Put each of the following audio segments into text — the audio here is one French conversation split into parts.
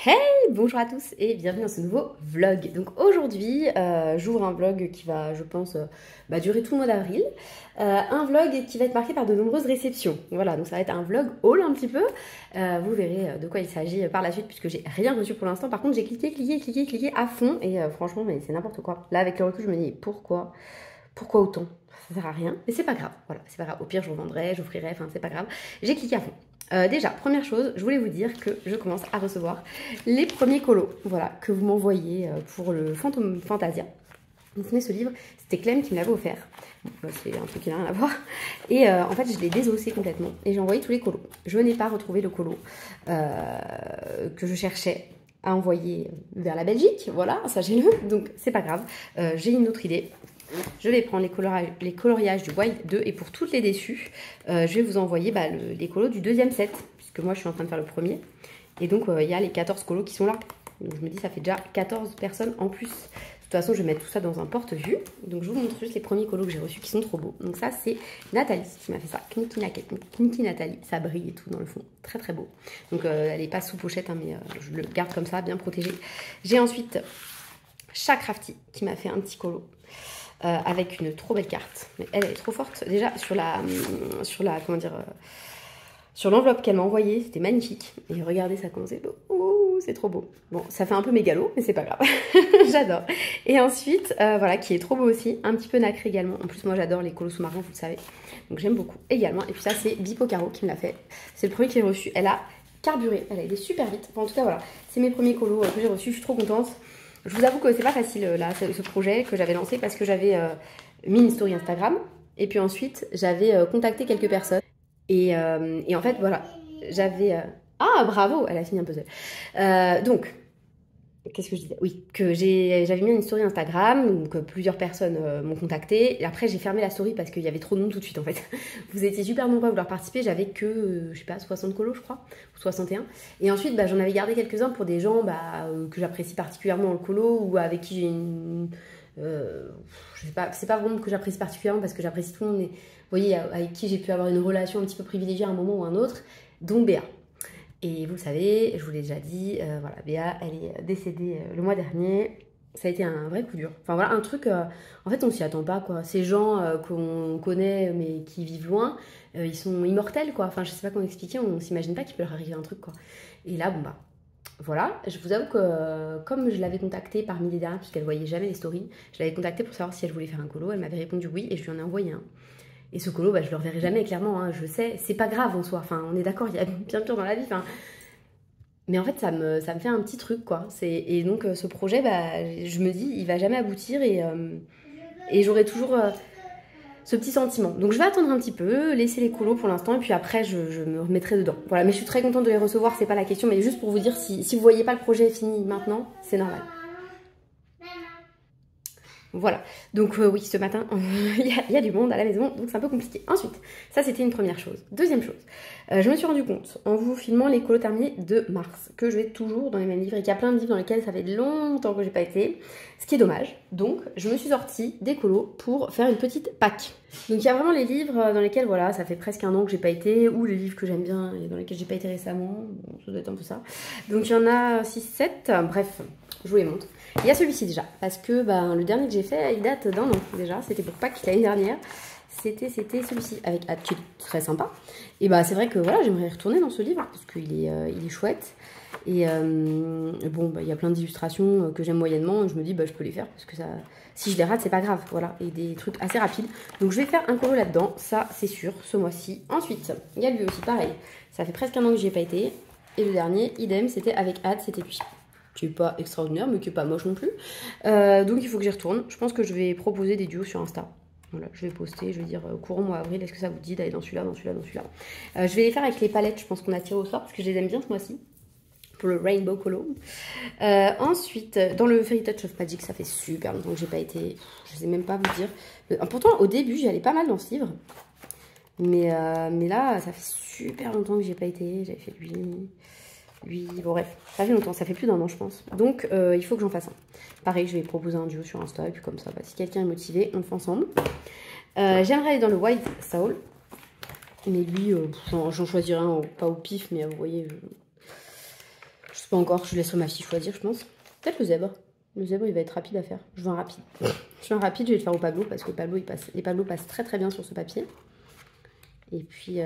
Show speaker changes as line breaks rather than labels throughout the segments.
Hey, bonjour à tous et bienvenue dans ce nouveau vlog. Donc aujourd'hui, j'ouvre un vlog qui va, je pense, durer tout le mois d'avril. Un vlog qui va être marqué par de nombreuses réceptions. Voilà, donc ça va être un vlog haul un petit peu. Vous verrez de quoi il s'agit par la suite puisque j'ai rien reçu pour l'instant. Par contre, j'ai cliqué à fond et franchement, mais c'est n'importe quoi. Là, avec le recul, je me dis pourquoi autant? Ça sert à rien, mais c'est pas grave. Voilà, c'est pas grave. Au pire, je revendrai, j'offrirai, enfin, c'est pas grave. J'ai cliqué à fond. Déjà, première chose, je voulais vous dire que je commence à recevoir les premiers colos, voilà, que vous m'envoyez pour le Fantôme Fantasia. Vous tenez ce livre, c'était Clem qui me l'avait offert. Bon, c'est un truc qui n'a rien à voir. Et en fait, je l'ai désossé complètement et j'ai envoyé tous les colos. Je n'ai pas retrouvé le colo que je cherchais à envoyer vers la Belgique. Voilà, sachez-le. Donc, c'est pas grave. J'ai une autre idée. Je vais prendre les coloriages du Wild 2 et pour toutes les déçues, je vais vous envoyer les colos du deuxième set, puisque moi je suis en train de faire le premier. Et donc il y a les 14 colos qui sont là. Donc je me dis ça fait déjà 14 personnes en plus. De toute façon je vais mettre tout ça dans un porte-vue. Donc je vous montre juste les premiers colos que j'ai reçus qui sont trop beaux. Donc ça c'est Nathalie qui m'a fait ça. Knicky Nathalie, ça brille et tout dans le fond. Très très beau. Donc elle n'est pas sous pochette hein, mais je le garde comme ça, bien protégé. J'ai ensuite Chakrafty qui m'a fait un petit colo. Avec une trop belle carte. Mais elle est trop forte. Déjà, sur l'enveloppe qu'elle m'a envoyée, c'était magnifique. Et regardez, ça commençait. Ouh, c'est trop beau. Bon, ça fait un peu mégalo, mais c'est pas grave. J'adore. Et ensuite, voilà, qui est trop beau aussi. Un petit peu nacré également. En plus, moi, j'adore les colos sous-marins, vous le savez. Donc, j'aime beaucoup également. Et puis ça, c'est Bipo Caro qui me l'a fait. C'est le premier que j'ai reçu. Elle a carburé. Elle a aidé super vite. Enfin, en tout cas, voilà. C'est mes premiers colos que j'ai reçus. Je suis trop contente. Je vous avoue que c'est pas facile là, ce projet que j'avais lancé parce que j'avais mis une story Instagram et puis ensuite j'avais contacté quelques personnes et en fait voilà, j'avais... Ah bravo, elle a fini un puzzle. Donc, qu'est-ce que je disais? Oui, que j'avais mis une story Instagram, donc plusieurs personnes m'ont contacté. Et après, j'ai fermé la story parce qu'il y avait trop de monde tout de suite en fait. Vous étiez super nombreux à vouloir participer. J'avais que, je sais pas, 60 colos, je crois, ou 61. Et ensuite, j'en avais gardé quelques-uns pour des gens que j'apprécie particulièrement dans le colo ou avec qui j'ai une. Je sais pas, c'est pas vraiment que j'apprécie particulièrement parce que j'apprécie tout le monde, mais vous voyez, avec qui j'ai pu avoir une relation un petit peu privilégiée à un moment ou à un autre, dont Béa. Et vous le savez, je vous l'ai déjà dit, voilà, Béa, elle est décédée le mois dernier. Ça a été un vrai coup dur. Enfin voilà, un truc, en fait, on s'y attend pas, quoi. Ces gens qu'on connaît, mais qui vivent loin, ils sont immortels, quoi. Enfin, je sais pas comment expliquer, on s'imagine pas qu'il peut leur arriver un truc, quoi. Et là, bon, voilà. Je vous avoue que, comme je l'avais contactée parmi les dernières, puisqu'elle voyait jamais les stories, je l'avais contactée pour savoir si elle voulait faire un colo. Elle m'avait répondu oui, et je lui en ai envoyé un. Et ce colo, je le reverrai jamais, clairement, hein, je sais, c'est pas grave en soi, enfin, on est d'accord, il y a bien pire dans la vie, enfin. Mais en fait, ça me fait un petit truc, quoi. Et donc, ce projet, je me dis, il va jamais aboutir et j'aurai toujours ce petit sentiment. Donc, je vais attendre un petit peu, laisser les colos pour l'instant, et puis après, je me remettrai dedans. Voilà, mais je suis très contente de les recevoir, c'est pas la question, mais juste pour vous dire, si vous voyez pas le projet fini maintenant, c'est normal. Voilà, donc oui, ce matin, il y a du monde à la maison, donc c'est un peu compliqué. Ensuite, ça c'était une première chose. Deuxième chose, je me suis rendu compte, en vous filmant les colos terminés de mars, que je vais toujours dans les mêmes livres et qu'il y a plein de livres dans lesquels ça fait longtemps que j'ai pas été, ce qui est dommage. Donc, je me suis sortie des colos pour faire une petite pack. Donc, il y a vraiment les livres dans lesquels, voilà, ça fait presque un an que j'ai pas été, ou les livres que j'aime bien et dans lesquels j'ai pas été récemment, bon, ça doit être un peu ça. Donc, il y en a 6-7, bref, je vous les montre. Il y a celui-ci déjà, parce que le dernier que j'ai fait, il date d'un an déjà. C'était pour Pâques l'année dernière. C'était celui-ci, avec Attitude, très sympa. Et c'est vrai que voilà, j'aimerais retourner dans ce livre, parce qu'il est chouette. Et bon, il y a plein d'illustrations que j'aime moyennement. Et je me dis, je peux les faire, parce que ça, si je les rate, c'est pas grave. Voilà, et des trucs assez rapides. Donc je vais faire un colo là-dedans, ça c'est sûr, ce mois-ci. Ensuite, il y a lui aussi, pareil. Ça fait presque un an que j'y ai pas été. Et le dernier, idem, c'était avec Ad, c'était lui. Qui n'est pas extraordinaire, mais qui n'est pas moche non plus. Donc il faut que j'y retourne. Je pense que je vais proposer des duos sur Insta. Voilà, je vais poster, je vais dire courant mois avril, est-ce que ça vous dit d'aller dans celui-là, dans celui-là, dans celui-là. Je vais les faire avec les palettes, je pense qu'on a tiré au sort, parce que je les aime bien ce mois-ci. Pour le Rainbow Colo. Ensuite, dans le Fairy Touch of Magic, ça fait super longtemps que j'ai pas été... Je sais même pas vous dire. Pourtant, au début, j'y allais pas mal dans ce livre. Mais là, ça fait super longtemps que j'ai pas été. J'avais fait lui... Bon bref, ça fait longtemps, ça fait plus d'un an je pense. Donc il faut que j'en fasse un. Pareil, je vais proposer un duo sur Insta et puis comme ça, si quelqu'un est motivé, on le fait ensemble. J'aimerais aller dans le White Soul. Mais lui, j'en choisirai un pas au pif, mais vous voyez, Je sais pas encore, je laisserai ma fille choisir, je pense. Peut-être le zèbre. Le zèbre, il va être rapide à faire. Je veux un rapide. Je veux un rapide, je vais le faire au Pablo parce que les Pablo passent très très bien sur ce papier. Et puis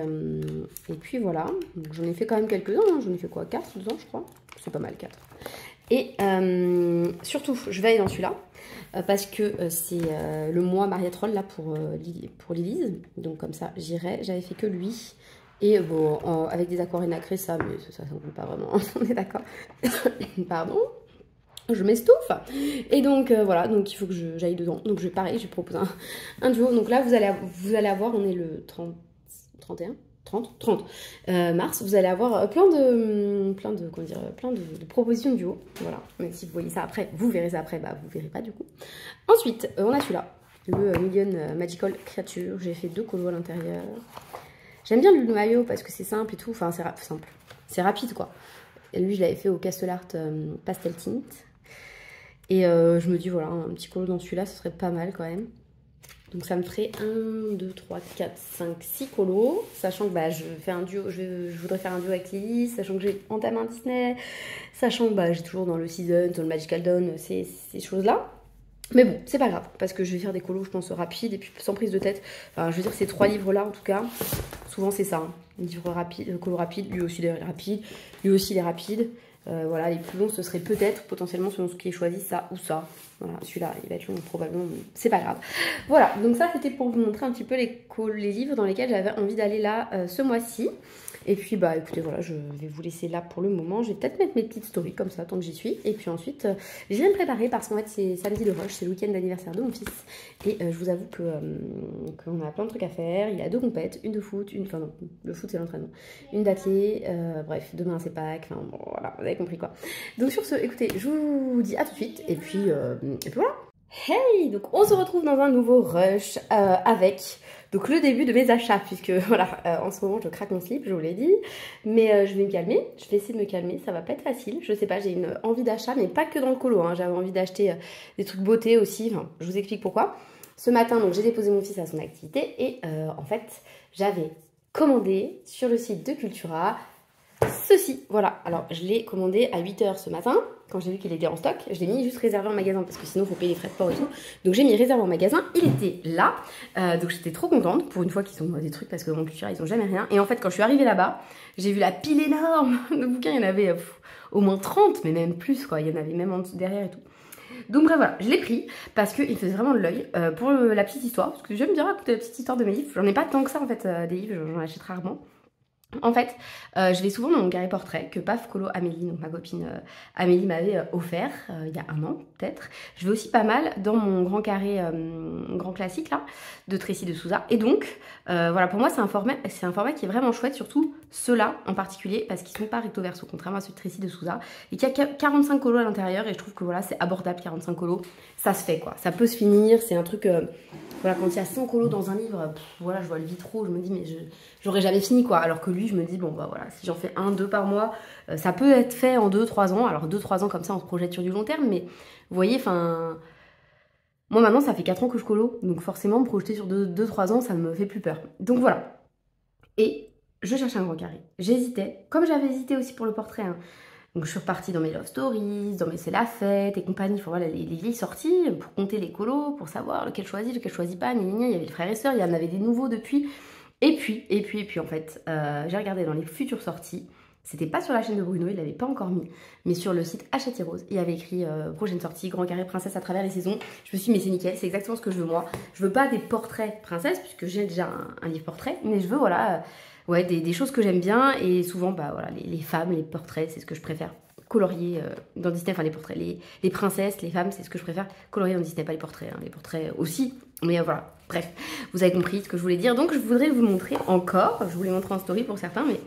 voilà. J'en ai fait quand même quelques-uns. Hein. J'en ai fait quoi, 4 dedans, je crois. C'est pas mal, 4. Et surtout, je vais aller dans celui-là. Parce que c'est le mois Mariette-Roll là pour Lilise. Donc comme ça, j'irai. J'avais fait que lui. Et bon, avec des aquarelles nacrées, ça, mais ça ne compte pas vraiment. On est d'accord. Pardon. Je m'estouffe. Et donc voilà, donc il faut que j'aille dedans. Donc pareil, je propose un duo. Donc là, vous allez avoir, on est le 30 mars, vous allez avoir plein de propositions de duo. Voilà, même si vous voyez ça après, vous verrez ça après, bah vous verrez pas du coup. Ensuite, on a celui-là, le Million Magical Creature. J'ai fait 2 colos à l'intérieur. J'aime bien le maillot parce que c'est simple et tout. Enfin, c'est simple. C'est rapide quoi. Et lui, je l'avais fait au Castle Art Pastel Tint. Et je me dis, voilà, un petit colo dans celui-là, ce serait pas mal quand même. Donc ça me ferait 1, 2, 3, 4, 5, 6 colos. Sachant que bah, je voudrais faire un duo avec Lily. Sachant que j'ai entamé un Disney. Sachant que bah, j'ai toujours dans le Season, dans le Magical Dawn, ces choses-là. Mais bon, c'est pas grave. Parce que je vais faire des colos, je pense, rapides. Et puis sans prise de tête. Enfin, je veux dire, ces 3 livres-là, en tout cas, souvent c'est ça. Hein. Livre rapide, colo rapide. Lui aussi, il est rapide. Lui aussi, il est rapide. Voilà, les plus longs, ce serait peut-être, potentiellement, selon ce qui est choisi, ça ou ça. Voilà, celui-là, il va être long, probablement, mais c'est pas grave. Voilà, donc ça, c'était pour vous montrer un petit peu les livres dans lesquels j'avais envie d'aller là ce mois-ci. Et puis, bah, écoutez, voilà, je vais vous laisser là pour le moment. Je vais peut-être mettre mes petites stories comme ça, tant que j'y suis. Et puis ensuite, je viens me préparer parce qu'en fait, c'est samedi de rush, c'est le week-end d'anniversaire de mon fils. Et je vous avoue qu'on a plein de trucs à faire. Il y a 2 compètes, une de foot, enfin non, le foot c'est l'entraînement, une d'athlé, bref, demain c'est Pâques, enfin bon, voilà, vous avez compris quoi. Donc sur ce, écoutez, je vous dis à tout de suite. Et puis voilà. Hey, donc on se retrouve dans un nouveau rush avec donc le début de mes achats puisque voilà en ce moment je craque mon slip, je vous l'ai dit, mais je vais me calmer, je vais essayer de me calmer, ça va pas être facile, je sais pas, j'ai une envie d'achat mais pas que dans le colo, hein, j'avais envie d'acheter des trucs beauté aussi, enfin, je vous explique pourquoi. Ce matin donc j'ai déposé mon fils à son activité et en fait j'avais commandé sur le site de Cultura ceci, voilà, alors je l'ai commandé à 8 h ce matin, quand j'ai vu qu'il était en stock, je l'ai mis juste réservé en magasin parce que sinon il faut payer les frais de port et tout, donc j'ai mis réservé en magasin, il était là, donc j'étais trop contente, pour une fois qu'ils ont des trucs parce que dans mon Cultura ils ont jamais rien, et en fait quand je suis arrivée là-bas, j'ai vu la pile énorme de bouquins, il y en avait au moins 30, mais même plus quoi, il y en avait même en dessous derrière et tout. Donc bref voilà, je l'ai pris parce qu'il faisait vraiment de l'œil pour la petite histoire, parce que j'aime bien raconter la petite histoire de mes livres, j'en ai pas tant que ça en fait des livres, j'en achète rarement. En fait, je vais souvent dans mon carré portrait que Paf Colo Amélie, donc ma copine Amélie m'avait offert il y a 1 an peut-être. Je vais aussi pas mal dans mon grand carré, grand classique là, de Tracy de Souza. Et donc, voilà, pour moi c'est un format qui est vraiment chouette, surtout ceux-là en particulier, parce qu'ils sont pas recto verso, contrairement à ceux de Tracy de Souza. Et qu'il y a 45 colos à l'intérieur et je trouve que voilà, c'est abordable 45 colos, ça se fait quoi. Ça peut se finir, c'est un truc... Voilà, quand il y a 100 colos dans un livre, voilà, je vois le vitraux, je me dis mais j'aurais jamais fini quoi. Alors que lui, je me dis bon bah voilà, si j'en fais 1, 2 par mois, ça peut être fait en 2, 3 ans. Alors 2, 3 ans comme ça, on se projette sur du long terme, mais vous voyez, enfin, moi maintenant ça fait 4 ans que je colo, donc forcément me projeter sur 2, 3 ans, ça me fait plus peur. Donc voilà. Et je cherchais un grand carré. J'hésitais, comme j'avais hésité aussi pour le portrait. Hein. Donc je suis repartie dans mes love stories, dans mes c'est la fête et compagnie, enfin voilà les vieilles sorties pour compter les colos, pour savoir lequel choisir, lequel choisit pas, il y avait les frères et sœurs, il y en avait des nouveaux depuis. Et puis en fait, j'ai regardé dans les futures sorties, c'était pas sur la chaîne de Bruno, il l'avait pas encore mis, mais sur le site Hachette Rose, il y avait écrit prochaine sortie, grand carré princesse à travers les saisons. Je me suis dit mais c'est nickel, c'est exactement ce que je veux moi. Je veux pas des portraits princesses, puisque j'ai déjà un livre portrait, mais je veux voilà... Ouais, des choses que j'aime bien et souvent, bah voilà, les femmes, les portraits, c'est ce que je préfère colorier dans Disney, enfin les portraits, les princesses, les femmes, c'est ce que je préfère colorier dans Disney, pas les portraits, hein, les portraits aussi, mais voilà, bref, vous avez compris ce que je voulais dire, donc je voudrais vous montrer encore, je vous l'ai montré en story pour certains, mais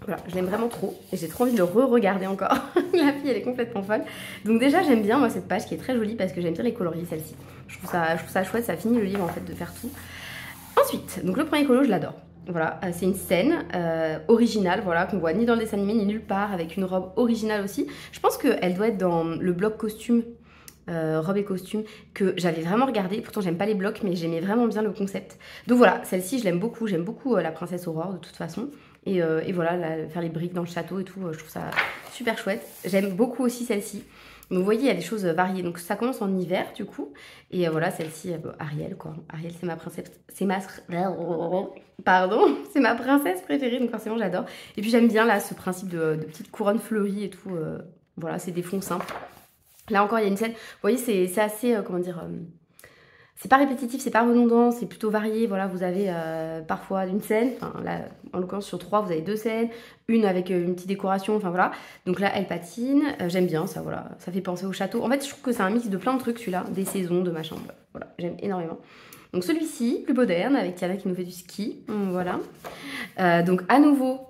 voilà, je l'aime vraiment trop et j'ai trop envie de le re-regarder encore, la fille elle est complètement folle, donc déjà j'aime bien moi cette page qui est très jolie parce que j'aime bien les colorier celle-ci, je trouve ça chouette, ça finit le livre en fait de faire tout. Ensuite, donc le premier colo je l'adore. Voilà, c'est une scène originale, voilà, qu'on voit ni dans le dessin animé ni nulle part, avec une robe originale aussi. Je pense qu'elle doit être dans le bloc costume, robe et costume, que j'avais vraiment regardé. Pourtant, j'aime pas les blocs, mais j'aimais vraiment bien le concept. Donc voilà, celle-ci, je l'aime beaucoup. J'aime beaucoup la princesse Aurore, de toute façon. Et voilà, là, faire les briques dans le château et tout, je trouve ça super chouette. J'aime beaucoup aussi celle-ci. Donc vous voyez, il y a des choses variées. Donc ça commence en hiver du coup. Et voilà, celle-ci, Ariel quoi. Ariel, c'est ma princesse. C'est ma... Pardon, c'est ma princesse préférée. Donc forcément, j'adore. Et puis j'aime bien là ce principe de petite couronne fleurie et tout. Voilà, c'est des fonds simples. Là encore, il y a une scène. Vous voyez, c'est assez, comment dire... c'est pas répétitif, c'est pas redondant, c'est plutôt varié. Voilà, vous avez parfois une scène, enfin là, en l'occurrence sur 3, vous avez 2 scènes, une avec une petite décoration, enfin voilà. Donc là, elle patine, j'aime bien ça, voilà, ça fait penser au château. En fait, je trouve que c'est un mix de plein de trucs, celui-là, des saisons, de machin, voilà, j'aime énormément. Donc celui-ci, plus moderne, avec Tiana qui nous fait du ski, voilà. Donc à nouveau,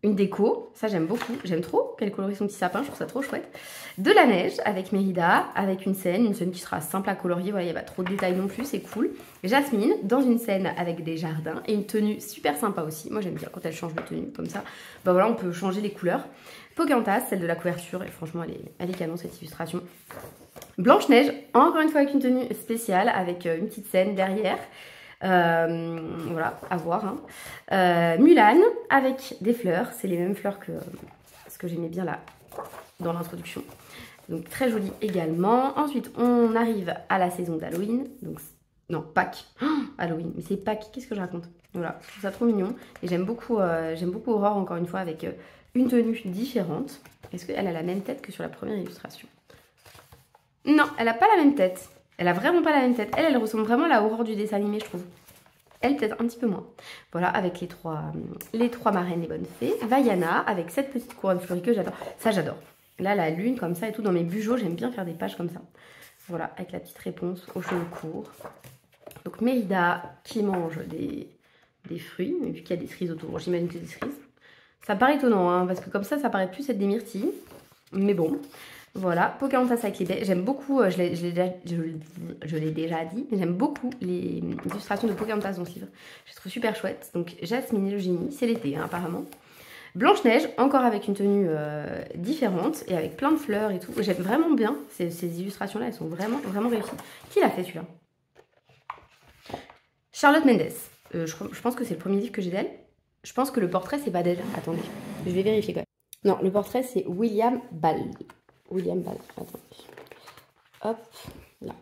une déco, ça j'aime beaucoup, j'aime trop qu'elle colorie son petit sapin, je trouve ça trop chouette. De la neige avec Mérida, avec une scène qui sera simple à colorier, voilà, il n'y a pas trop de détails non plus, c'est cool. Jasmine, dans une scène avec des jardins et une tenue super sympa aussi, moi j'aime bien quand elle change de tenue comme ça, bah voilà, on peut changer les couleurs. Pocahontas, celle de la couverture, et franchement elle est canon cette illustration. Blanche-Neige, encore une fois avec une tenue spéciale, avec une petite scène derrière. Voilà, à voir. Hein. Mulan avec des fleurs, c'est les mêmes fleurs que ce que j'aimais bien là dans l'introduction. Donc très joli également. Ensuite, on arrive à la saison d'Halloween. Donc non, Pâques. Oh, Halloween, mais c'est Pâques. Qu'est-ce que je raconte? Voilà, je trouve ça trop mignon et j'aime beaucoup Aurore encore une fois avec une tenue différente. Est-ce qu'elle a la même tête que sur la première illustration? Non, elle a pas la même tête. Elle a vraiment pas la même tête. Elle ressemble vraiment à la Aurore du dessin animé, je trouve. Elle, peut-être un petit peu moins. Voilà, avec les trois marraines, les bonnes fées. Vaiana, avec cette petite couronne fleurie que j'adore. Ça, j'adore. Là, la lune, comme ça et tout, dans mes bujots, j'aime bien faire des pages comme ça. Voilà, avec la petite réponse aux cheveux courts. Donc, Mérida qui mange des fruits, et puis qu'il y a des cerises autour. J'imagine que c'est des cerises. Ça paraît étonnant, hein, parce que comme ça paraît plus être des myrtilles. Mais bon... Voilà, Pocahontas avec les baies, j'aime beaucoup, je l'ai déjà dit, mais j'aime beaucoup les illustrations de Pocahontas dans ce livre. Je les trouve super chouettes. Donc Jasmine et le génie, c'est l'été hein, apparemment. Blanche-Neige, encore avec une tenue différente et avec plein de fleurs et tout. J'aime vraiment bien ces illustrations-là, elles sont vraiment, vraiment réussies. Qui l'a fait celui-là? Charlotte Mendes. Je pense que c'est le premier livre que j'ai d'elle. Je pense que le portrait, c'est pas d'elle. Attendez, je vais vérifier quand même. Non, le portrait, c'est William Ball. William Ball, attendez. Hop, là.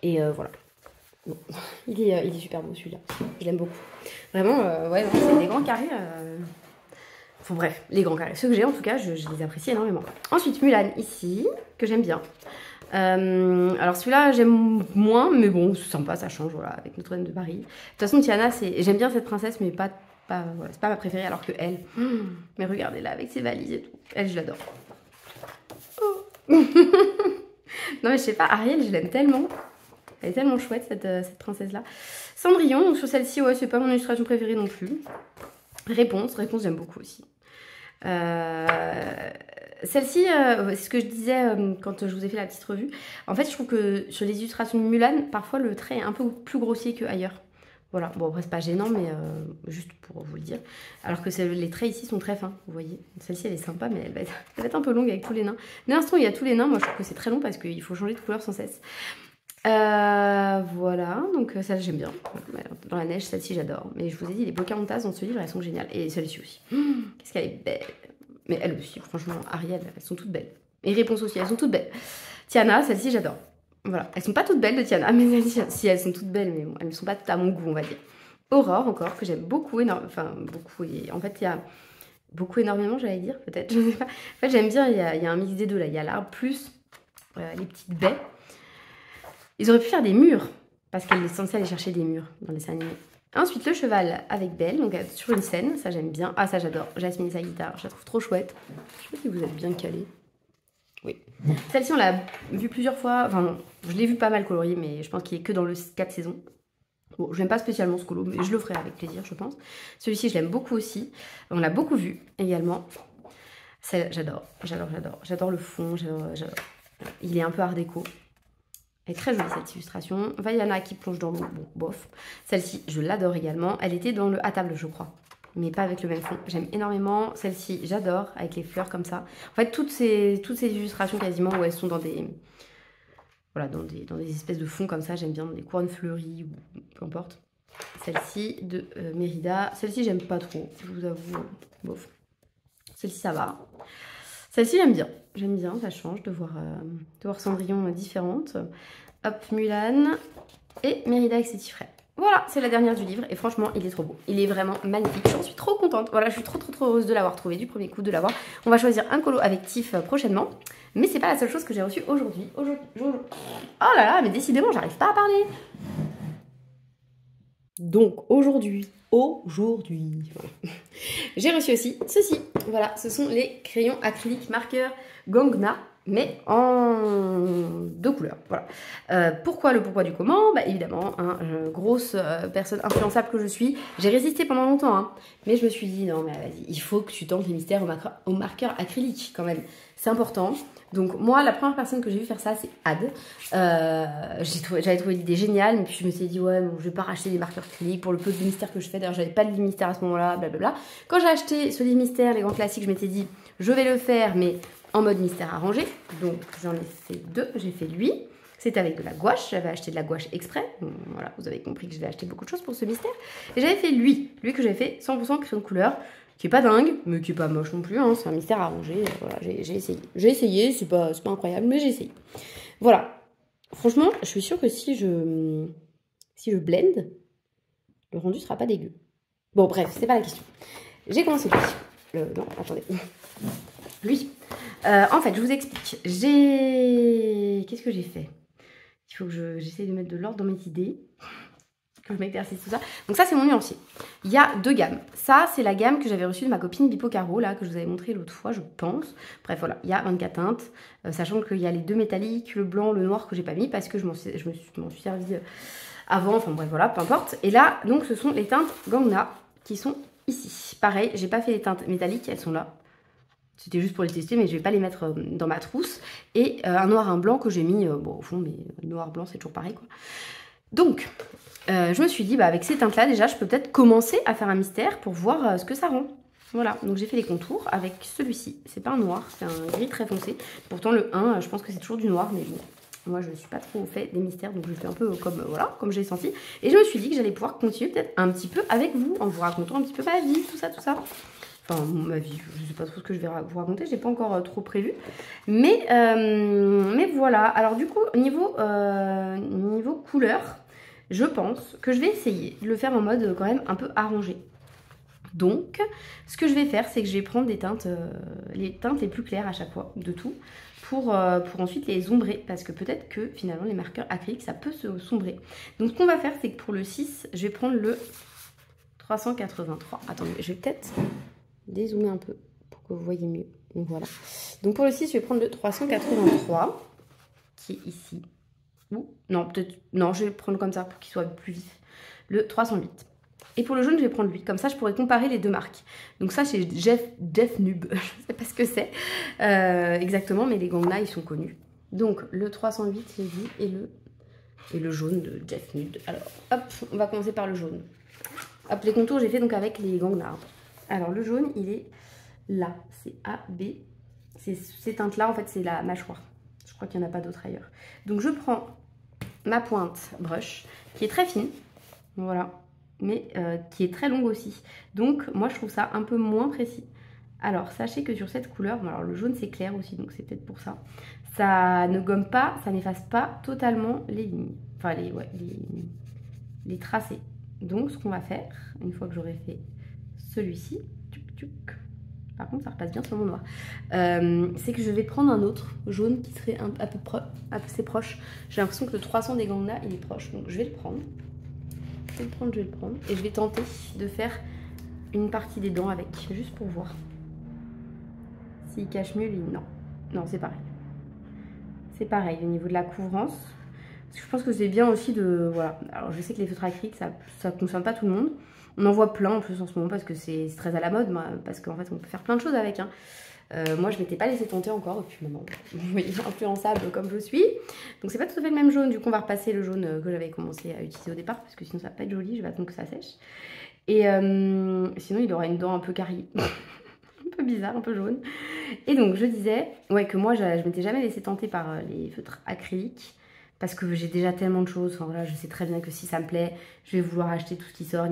Et voilà. Bon. Il est super beau celui-là. Je l'aime beaucoup. Vraiment, ouais, c'est des grands carrés. Enfin bref, les grands carrés. Ceux que j'ai en tout cas, je les apprécie énormément. Ensuite, Mulan ici, que j'aime bien. Alors celui-là, j'aime moins, mais bon, c'est sympa, ça change, voilà, avec Notre-Dame de Paris. De toute façon, Tiana, j'aime bien cette princesse, mais voilà, c'est pas ma préférée, alors que elle. Mais regardez-la avec ses valises et tout. Elle, je l'adore. Non mais je sais pas, Ariel je l'aime tellement. Elle est tellement chouette cette princesse là. Cendrillon, donc sur celle-ci ouais c'est pas mon illustration préférée non plus. Réponse j'aime beaucoup aussi. Celle-ci, c'est ce que je disais quand je vous ai fait la petite revue. En fait je trouve que sur les illustrations de Mulan, parfois le trait est un peu plus grossier qu'ailleurs. Voilà, bon après c'est pas gênant mais juste pour vous le dire. Alors que les traits ici sont très fins, vous voyez. Celle-ci elle est sympa mais elle va être un peu longue avec tous les nains. Dès l'instant où il y a tous les nains, moi je trouve que c'est très long parce qu'il faut changer de couleur sans cesse. Voilà, donc ça j'aime bien. Dans la neige, celle-ci j'adore. Mais je vous ai dit, les Pocahontas dans ce livre elles sont géniales. Et celle-ci aussi. Qu'est-ce qu'elle est belle. Mais elle aussi, franchement, Ariel, elles sont toutes belles. Et Réponse aussi, elles sont toutes belles. Tiana, celle-ci j'adore. Voilà, elles sont pas toutes belles de Tiana, mais si elles sont toutes belles, mais bon, elles ne sont pas toutes à mon goût, on va dire. Aurore encore, que j'aime beaucoup, enfin beaucoup, et en fait il y a beaucoup énormément, j'allais dire, peut-être, je sais pas. En fait j'aime bien, il y a un mix des deux là, il y a l'arbre plus les petites baies. Ils auraient pu faire des murs, parce qu'elle est censée aller chercher des murs dans les dessins animés. Ensuite le cheval avec Belle, donc sur une scène, ça j'aime bien. Ah ça j'adore, Jasmine et sa guitare, je la trouve trop chouette. Je sais pas si vous êtes bien calés. Oui. Celle-ci, on l'a vue plusieurs fois. Enfin, non, je l'ai vue pas mal coloriée, mais je pense qu'il est que dans le 4 saisons. Bon, je n'aime pas spécialement ce colo, mais je le ferai avec plaisir, je pense. Celui-ci, je l'aime beaucoup aussi. On l'a beaucoup vu également. J'adore, j'adore, j'adore. J'adore le fond, j'adore. Il est un peu art déco. Elle est très jolie cette illustration. Vaiana qui plonge dans l'eau, bon, bof. Celle-ci, je l'adore également. Elle était dans le à table, je crois. Mais pas avec le même fond. J'aime énormément celle-ci, j'adore, avec les fleurs comme ça. En fait, toutes ces illustrations quasiment où elles sont dans des... Voilà, dans des espèces de fonds comme ça, j'aime bien, des couronnes fleuries ou peu importe. Celle-ci de Mérida. Celle-ci, j'aime pas trop, je vous avoue. Bof. Celle-ci, ça va. Celle-ci, j'aime bien. J'aime bien, ça change de voir Cendrillon différente. Hop, Mulan et Mérida avec ses petits frères. Voilà, c'est la dernière du livre et franchement, il est trop beau. Il est vraiment magnifique. J'en suis trop contente. Voilà, je suis trop heureuse de l'avoir trouvé, du premier coup de l'avoir. On va choisir un colo avec Tiff prochainement. Mais c'est pas la seule chose que j'ai reçue aujourd'hui. Oh là là, mais décidément, j'arrive pas à parler. Donc aujourd'hui, voilà. J'ai reçu aussi ceci. Voilà, ce sont les crayons acryliques marqueurs Gongna, mais en 2 couleurs. Voilà. Pourquoi le pourquoi du comment? Bah évidemment, grosse personne influençable que je suis, j'ai résisté pendant longtemps, hein, mais je me suis dit non mais vas-y, il faut que tu tentes les mystères au marqueur acrylique quand même. C'est important. Donc moi, la première personne que j'ai vu faire ça, c'est Ad. J'avais trouvé l'idée géniale, mais puis je me suis dit ouais, bon, je vais pas racheter des marqueurs acryliques pour le peu de mystère que je fais. D'ailleurs, j'avais pas de livre mystère à ce moment-là, blablabla. Quand j'ai acheté ce livre mystère, les grands classiques, je m'étais dit je vais le faire, mais en mode mystère arrangé. Donc j'en ai fait 2. J'ai fait lui. C'était avec de la gouache. J'avais acheté de la gouache exprès. Donc, voilà, vous avez compris que j'avais acheté beaucoup de choses pour ce mystère. Et j'avais fait lui que j'avais fait 100% crayon de couleur. Qui est pas dingue, mais qui est pas moche non plus, hein. C'est un mystère arrangé, voilà, j'ai essayé. J'ai essayé, c'est pas incroyable, mais j'ai essayé. Voilà. Franchement, je suis sûre que si je blende, le rendu sera pas dégueu. Bon, bref, c'est pas la question. J'ai commencé lui. Non, attendez. Lui. En fait, je vous explique. Qu'est-ce que j'ai fait? Il faut que j'essaye de mettre de l'ordre dans mes idées. Que je m'exercice tout ça. Donc ça, c'est mon nuancier. Il y a 2 gammes. Ça, c'est la gamme que j'avais reçue de ma copine Bipo Caro, là, que je vous avais montré l'autre fois, je pense. Bref, voilà, il y a 24 teintes, sachant qu'il y a les 2 métalliques, le blanc, le noir que j'ai pas mis parce que je m'en suis servi avant. Enfin bref, voilà, peu importe. Et là, donc, ce sont les teintes Gangna qui sont ici. Pareil, j'ai pas fait les teintes métalliques, elles sont là. C'était juste pour les tester, mais je vais pas les mettre dans ma trousse. Et un noir, un blanc que j'ai mis, bon, au fond, mais noir, blanc, c'est toujours pareil, quoi. Donc, je me suis dit, bah, avec ces teintes-là, déjà, je peux peut-être commencer à faire un mystère pour voir ce que ça rend. Voilà, donc j'ai fait les contours avec celui-ci. C'est pas un noir, c'est un gris très foncé. Pourtant, le 1, je pense que c'est toujours du noir, mais bon, moi, je ne suis pas trop au fait des mystères, donc je fais un peu comme, voilà, comme j'ai senti. Et je me suis dit que j'allais pouvoir continuer peut-être un petit peu avec vous, en vous racontant un petit peu ma vie, tout ça, tout ça. Enfin, ma vie, je ne sais pas trop ce que je vais vous raconter, j'ai pas encore trop prévu. Mais voilà, alors du coup, niveau couleur, je pense que je vais essayer de le faire en mode quand même un peu arrangé. Donc, ce que je vais faire, c'est que je vais prendre des teintes, les teintes les plus claires à chaque fois, de tout, pour ensuite les ombrer. Parce que peut-être que finalement, les marqueurs acryliques, ça peut se sombrer. Donc, ce qu'on va faire, c'est que pour le 6, je vais prendre le 383. Attendez, je vais peut-être dézoomer un peu pour que vous voyez mieux. Donc, voilà. Donc, pour le 6, je vais prendre le 383, qui est ici. Ou non, peut-être, non, je vais le prendre comme ça pour qu'il soit plus vif. Le 308. Et pour le jaune, je vais prendre lui. Comme ça, je pourrais comparer les 2 marques. Donc ça, c'est Jeff Nub. Je ne sais pas ce que c'est exactement, mais les Gangna, ils sont connus. Donc, le 308, j'ai dit, et le jaune de Jeff Nub. Alors, hop, on va commencer par le jaune. Hop, les contours, j'ai fait donc avec les Gangna. Alors, le jaune, il est là. C'est A, B. Ces teintes-là, en fait, c'est la mâchoire. Je crois qu'il n'y en a pas d'autres ailleurs. Donc, je prends ma pointe brush, qui est très fine. Voilà. Mais qui est très longue aussi. Donc, moi, je trouve ça un peu moins précis. Alors, sachez que sur cette couleur, bon, alors le jaune, c'est clair aussi, donc c'est peut-être pour ça. Ça ne gomme pas, ça n'efface pas totalement les lignes. Enfin, les tracés. Donc, ce qu'on va faire, une fois que j'aurai fait celui-ci, par contre, ça repasse bien sur mon noir. C'est que je vais prendre un autre jaune qui serait assez proche. J'ai l'impression que le 300 des Gangna, il est proche. Donc, je vais le prendre. Je vais le prendre. Et je vais tenter de faire une partie des dents avec, juste pour voir. S'il cache mieux, lui, non. Non, c'est pareil. C'est pareil au niveau de la couvrance. Parce que je pense que c'est bien aussi de... Voilà. Alors, je sais que les feutres acryliques, ça ne concerne pas tout le monde. On en voit plein en plus en ce moment parce que c'est très à la mode, parce qu'en fait on peut faire plein de choses avec. Hein. Moi je m'étais pas laissé tenter encore, et puis maintenant, vous voyez, influençable comme je suis. Donc c'est pas tout à fait le même jaune, du coup on va repasser le jaune que j'avais commencé à utiliser au départ, parce que sinon ça va pas être joli, je vais attendre que ça sèche. Et sinon il aura une dent un peu carrée, un peu bizarre, un peu jaune. Et donc je disais, ouais, que moi je m'étais jamais laissé tenter par les feutres acryliques. parce que j'ai déjà tellement de choses. Enfin voilà, je sais très bien que si ça me plaît, je vais vouloir acheter tout ce qui sort,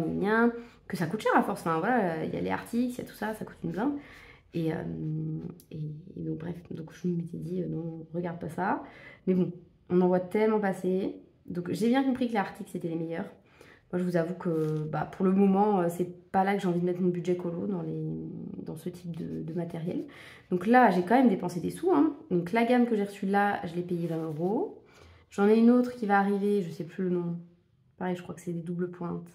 que ça coûte cher à force. Enfin voilà, il y a les articles, il y a tout ça, ça coûte une blinde. Et, euh, et donc bref, donc je m'étais dit non, regarde pas ça. Mais bon, on en voit tellement passer. Donc j'ai bien compris que les articles c'était les meilleurs. Moi je vous avoue que bah, pour le moment, c'est pas là que j'ai envie de mettre mon budget colo dans ce type de matériel. Donc là, j'ai quand même dépensé des sous. Hein. Donc la gamme que j'ai reçue là, je l'ai payée 20 euros. J'en ai une autre qui va arriver, je sais plus le nom. Pareil, je crois que c'est des doubles pointes.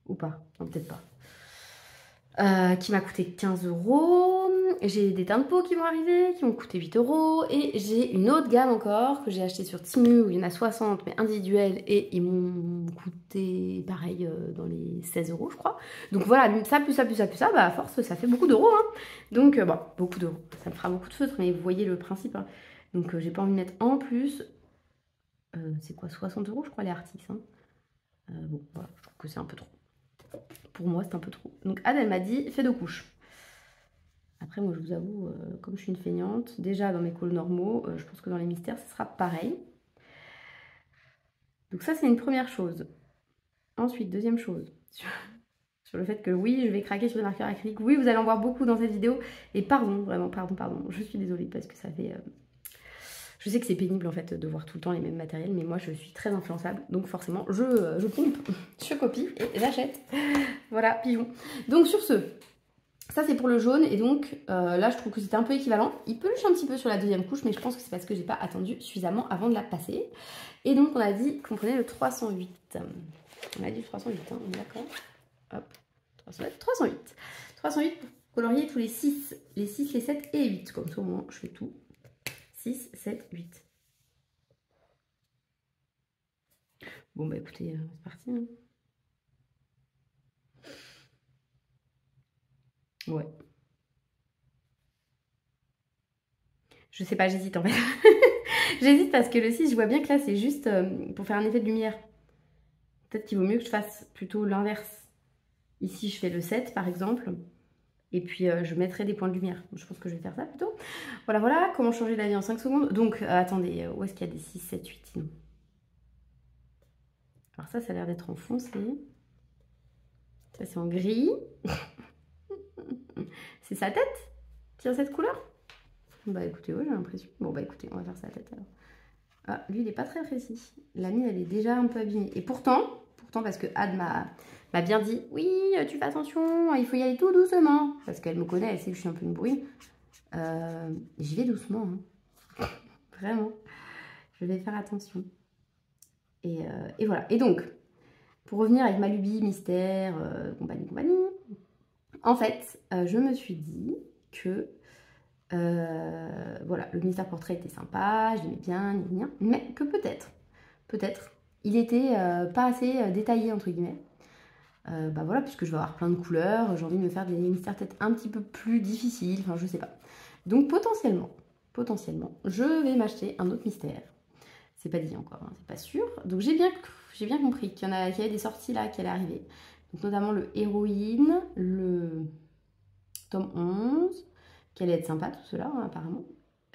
Ou pas, non, peut-être pas. Qui m'a coûté 15 euros. J'ai des teintes de peau qui vont arriver, qui m'ont coûté 8 euros. Et j'ai une autre gamme encore que j'ai acheté sur Temu où il y en a 60 mais individuels et ils m'ont coûté pareil dans les 16 euros je crois. Donc voilà, ça plus ça plus ça plus ça, bah à force ça fait beaucoup d'euros. Hein. Donc bon, beaucoup d'euros, ça me fera beaucoup de feutre mais vous voyez le principe. Hein. Donc j'ai pas envie de mettre en plus. C'est quoi 60 euros je crois les articles. Hein. Bon voilà, je trouve que c'est un peu trop. Pour moi, c'est un peu trop. Donc, Anne, elle m'a dit, fais 2 couches. Après, moi, je vous avoue, comme je suis une feignante, déjà dans mes cols normaux, je pense que dans les mystères, ce sera pareil. Donc ça, c'est une première chose. Ensuite, deuxième chose, sur le fait que oui, je vais craquer sur les marqueurs acryliques. Oui, vous allez en voir beaucoup dans cette vidéo. Et pardon, vraiment, pardon. Je suis désolée parce que ça fait... Je sais que c'est pénible en fait de voir tout le temps les mêmes matériels, mais moi je suis très influençable, donc forcément je pompe, je copie et j'achète. Voilà, pigeon. Donc sur ce, ça c'est pour le jaune, et donc là je trouve que c'était un peu équivalent. Il peluche un petit peu sur la deuxième couche, mais je pense que c'est parce que j'ai pas attendu suffisamment avant de la passer. Et donc on a dit qu'on prenait le 308. On a dit le 308, hein, on est d'accord. Hop, 308. 308 pour colorier tous les 6, les 6, les 7 et 8, comme ça au moins je fais tout. 6, 7, 8. Bon bah écoutez, c'est parti. Hein. Ouais. Je sais pas, j'hésite en fait. J'hésite parce que le 6, je vois bien que là c'est juste pour faire un effet de lumière. Peut-être qu'il vaut mieux que je fasse plutôt l'inverse. Ici je fais le 7 par exemple. Et puis je mettrai des points de lumière. Je pense que je vais faire ça plutôt. Voilà. Comment changer la vie en 5 secondes. Donc attendez, où est-ce qu'il y a des 6, 7, 8 sinon? Alors ça a l'air d'être en foncé. Ça c'est en gris. C'est sa tête qui a cette couleur? Bah écoutez, ouais, j'ai l'impression. Bon bah écoutez, on va faire sa tête alors. Ah, lui il est pas très précis. La mine elle est déjà un peu abîmée. Et pourtant parce que Ad m'a bien dit, oui, tu fais attention, il faut y aller tout doucement. Parce qu'elle me connaît, elle sait que je suis un peu une bourrine. J'y vais doucement. Hein. Vraiment. Je vais faire attention. Et voilà. Et donc, pour revenir avec ma lubie, mystère, compagnie. En fait, je me suis dit que voilà, le mystère portrait était sympa, je l'aimais bien, mais que peut-être, il était pas assez détaillé entre guillemets. Bah voilà, puisque je vais avoir plein de couleurs, j'ai envie de me faire des mystères peut-être un petit peu plus difficiles, enfin je sais pas. Donc potentiellement, je vais m'acheter un autre mystère. C'est pas dit encore, hein, c'est pas sûr. Donc j'ai bien compris qu'il y avait des sorties là qui allaient arriver. Donc notamment le Héroïne, le tome 11, qui allait être sympa tout cela hein, apparemment.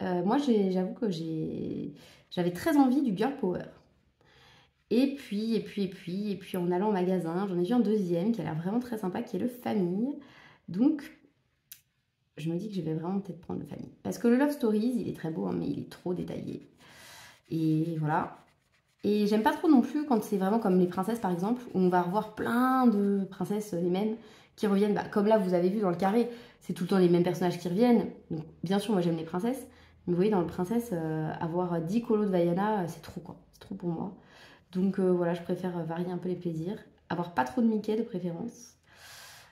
Moi j'avoue que j'avais très envie du Girl Power. Et puis en allant au magasin, j'en ai vu un deuxième qui a l'air vraiment très sympa, qui est le Famille. Donc je me dis que je vais vraiment peut-être prendre le Famille. Parce que le Love Stories, il est très beau, hein, mais il est trop détaillé. Et voilà. Et j'aime pas trop non plus quand c'est vraiment comme les princesses par exemple, où on va revoir plein de princesses les mêmes qui reviennent. Bah, comme là, vous avez vu dans le carré, c'est tout le temps les mêmes personnages qui reviennent. Donc bien sûr, moi j'aime les princesses. Mais vous voyez, dans le princesse, avoir 10 colos de Vaiana, c'est trop quoi. C'est trop pour moi. Donc voilà, je préfère varier un peu les plaisirs. Avoir pas trop de Mickey de préférence.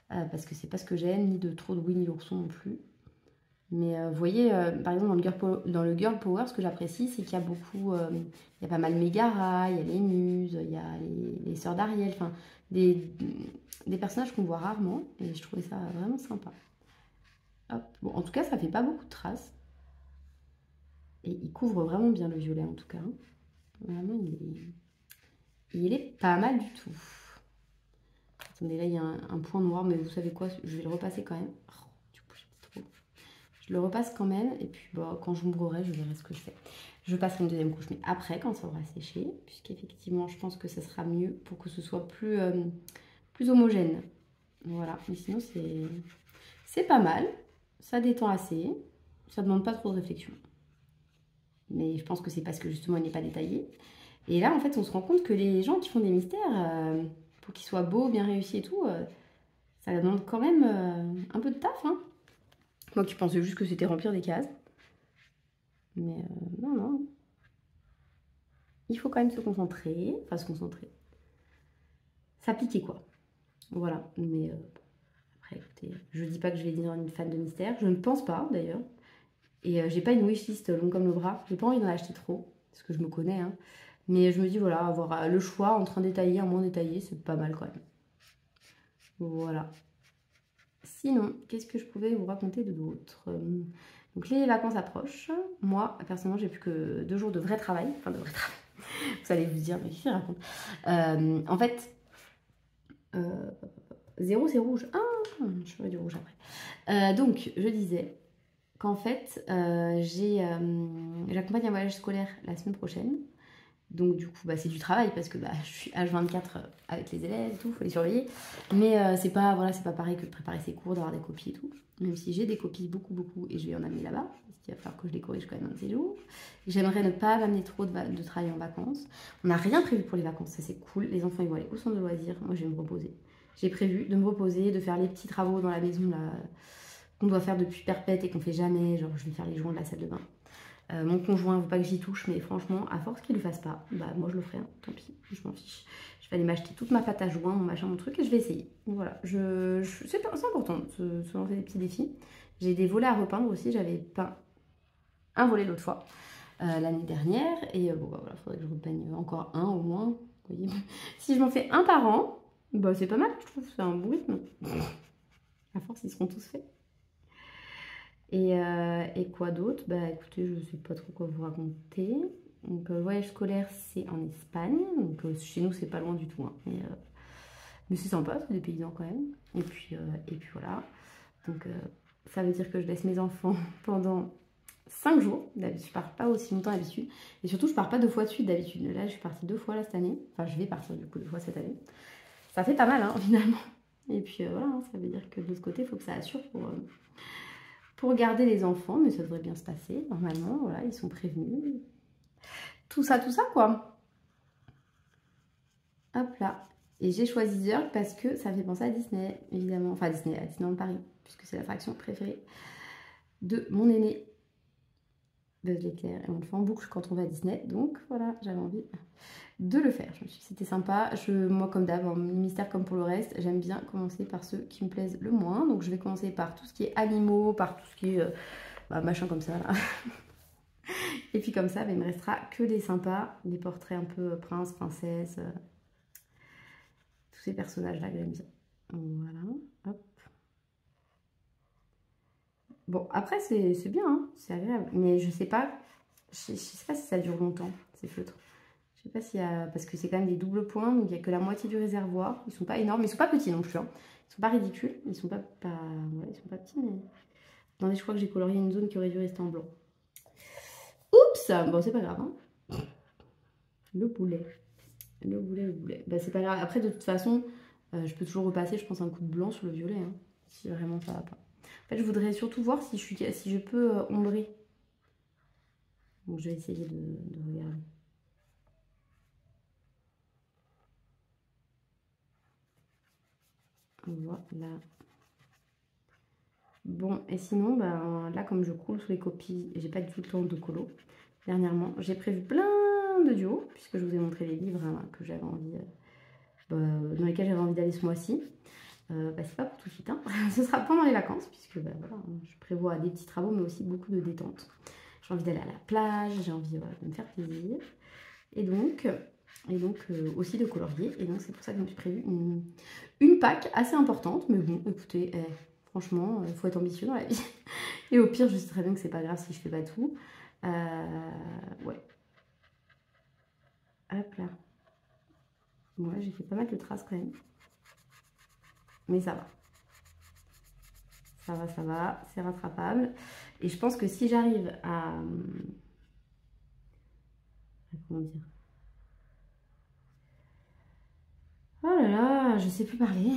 Parce que c'est pas ce que j'aime, ni de trop de Winnie l'ourson non plus. Mais vous voyez, par exemple, dans le Girl Power, ce que j'apprécie, c'est qu'il y a beaucoup... il y a pas mal Megara, il y a les Muses, il y a les sœurs d'Ariel, enfin, des personnages qu'on voit rarement. Et je trouvais ça vraiment sympa. Hop. Bon, en tout cas, ça fait pas beaucoup de traces. Et il couvre vraiment bien le violet, en tout cas. Vraiment, il est pas mal du tout. Attendez, là, il y a un point noir, mais vous savez quoi, je vais le repasser quand même. Oh, du coup, j'ai trop... Je le repasse quand même. Et puis bon, quand je m'ouvrerai, je verrai ce que je fais. Je passerai une deuxième couche, mais après, quand ça aura séché, puisqu'effectivement, je pense que ça sera mieux pour que ce soit plus homogène. Voilà, mais sinon, c'est pas mal. Ça détend assez. Ça demande pas trop de réflexion. Mais je pense que c'est parce que justement, il n'est pas détaillé. Et là, en fait, on se rend compte que les gens qui font des mystères, pour qu'ils soient beaux, bien réussis et tout, ça demande quand même un peu de taf. Hein. Moi qui pensais juste que c'était remplir des cases. Mais non, non. Il faut quand même se concentrer. Enfin, se concentrer. S'appliquer, quoi. Voilà. Mais après, écoutez, je dis pas que je vais devenir une fan de mystère. Je ne pense pas, d'ailleurs. Et j'ai pas une wishlist longue comme le bras. J'ai pas envie d'en acheter trop. Parce que je me connais, hein. Mais je me dis, voilà, avoir le choix entre un détaillé et un moins détaillé, c'est pas mal quand même. Voilà. Sinon, qu'est-ce que je pouvais vous raconter de d'autre? Donc les vacances approchent. Moi, personnellement, j'ai plus que 2 jours de vrai travail. Enfin, de vrai travail. Vous allez vous dire, mais qu'est-ce qu'il raconte? En fait, 0 c'est rouge. Ah, je ferai du rouge après. Donc, je disais qu'en fait, j'accompagne un voyage scolaire la semaine prochaine. Donc du coup, bah, c'est du travail parce que bah, je suis H24 avec les élèves et tout, il faut les surveiller. Mais c'est pas, voilà, c'est pas pareil que de préparer ses cours, d'avoir des copies et tout. Même si j'ai des copies beaucoup et je vais en amener là-bas, parce qu'il va falloir que je les corrige quand même un de ces jours. J'aimerais ne pas m'amener trop de travail en vacances. On n'a rien prévu pour les vacances, ça c'est cool. Les enfants ils vont aller au centre de loisirs, moi je vais me reposer. J'ai prévu de me reposer, de faire les petits travaux dans la maison là qu'on doit faire depuis perpète et qu'on fait jamais. Genre je vais faire les joints de la salle de bain. Mon conjoint veut pas que j'y touche, mais franchement, à force qu'il le fasse pas, bah moi je le ferai, hein, tant pis, je m'en fiche. Je vais aller m'acheter toute ma pâte à joint, mon machin, mon truc, et je vais essayer. Donc voilà, c'est important de se lancer des petits défis. J'ai des volets à repeindre aussi, j'avais peint un volet l'autre fois, l'année dernière, et bon bah voilà, faudrait que je repeigne encore un au moins. Vous voyez, si je m'en fais un par an, bah c'est pas mal, je trouve, c'est un bon rythme. À force, ils seront tous faits. Et quoi d'autre? Bah écoutez, je sais pas trop quoi vous raconter. Donc le voyage scolaire c'est en Espagne. Donc chez nous c'est pas loin du tout. Hein. Mais c'est sympa, c'est des paysans quand même. Et puis voilà. Donc ça veut dire que je laisse mes enfants pendant 5 jours. D'habitude, je pars pas aussi longtemps d'habitude. Et surtout, je pars pas 2 fois de suite d'habitude. Là, je suis partie 2 fois là, cette année. Enfin, je vais partir du coup 2 fois cette année. Ça fait pas mal, hein, finalement. Et puis voilà, hein, ça veut dire que de l'autre côté, il faut que ça assure pour garder les enfants. Mais ça devrait bien se passer, normalement. Voilà, ils sont prévenus. Tout ça, quoi. Hop là. Et j'ai choisi Zurich parce que ça me fait penser à Disney, évidemment. Enfin, à Disneyland Paris, puisque c'est l'attraction préférée de mon aîné. Buzz l'éclair. Et on le fait en boucle quand on va à Disney. Donc voilà, j'avais envie de le faire. Je me suis dit c'était sympa. Moi, comme d'hab, en mystère comme pour le reste, j'aime bien commencer par ceux qui me plaisent le moins. Donc je vais commencer par tout ce qui est animaux, par tout ce qui est machin comme ça là. Et puis comme ça, il me restera que des sympas, des portraits un peu prince, princesse, tous ces personnages-là que j'aime bien. Voilà, hop. Bon, après, c'est bien, hein, c'est agréable. Mais je sais pas si ça dure longtemps, ces feutres. Je sais pas s'il y a... Parce que c'est quand même des doubles points, donc il n'y a que la moitié du réservoir. Ils sont pas énormes, mais ils sont pas petits non plus. Hein. Ils sont pas ridicules, ils sont pas ouais, ils sont pas petits, mais... Attendez, je crois que j'ai colorié une zone qui aurait dû rester en blanc. Oups! Bon, c'est pas grave, hein. Le boulet. Le boulet. Bah, c'est pas grave. Après, de toute façon, je peux toujours repasser, je pense, un coup de blanc sur le violet, hein, si vraiment ça va pas. En fait, je voudrais surtout voir si je peux ombrer. Donc, je vais essayer de regarder. Voilà. Bon, et sinon, ben, là, comme je coule sous les copies, j'ai pas du tout le temps de colo. Dernièrement, j'ai prévu plein de duos, puisque je vous ai montré les livres hein, que j'avais envie, dans lesquels j'avais envie d'aller ce mois-ci. C'est pas pour tout de suite, hein. Ce sera pendant les vacances, puisque voilà, je prévois des petits travaux, mais aussi beaucoup de détente. J'ai envie d'aller à la plage, j'ai envie de me faire plaisir. Et donc aussi de colorier. Et donc c'est pour ça que je me suis prévu une Pâques assez importante. Mais bon, écoutez, franchement, il faut être ambitieux dans la vie. Et au pire, je sais très bien que c'est pas grave si je fais pas tout. Ouais. Hop là. Ouais, j'ai fait pas mal de traces quand même. Mais ça va. ça va, c'est rattrapable. Et je pense que si j'arrive à... Comment dire? Oh là là, je sais plus parler.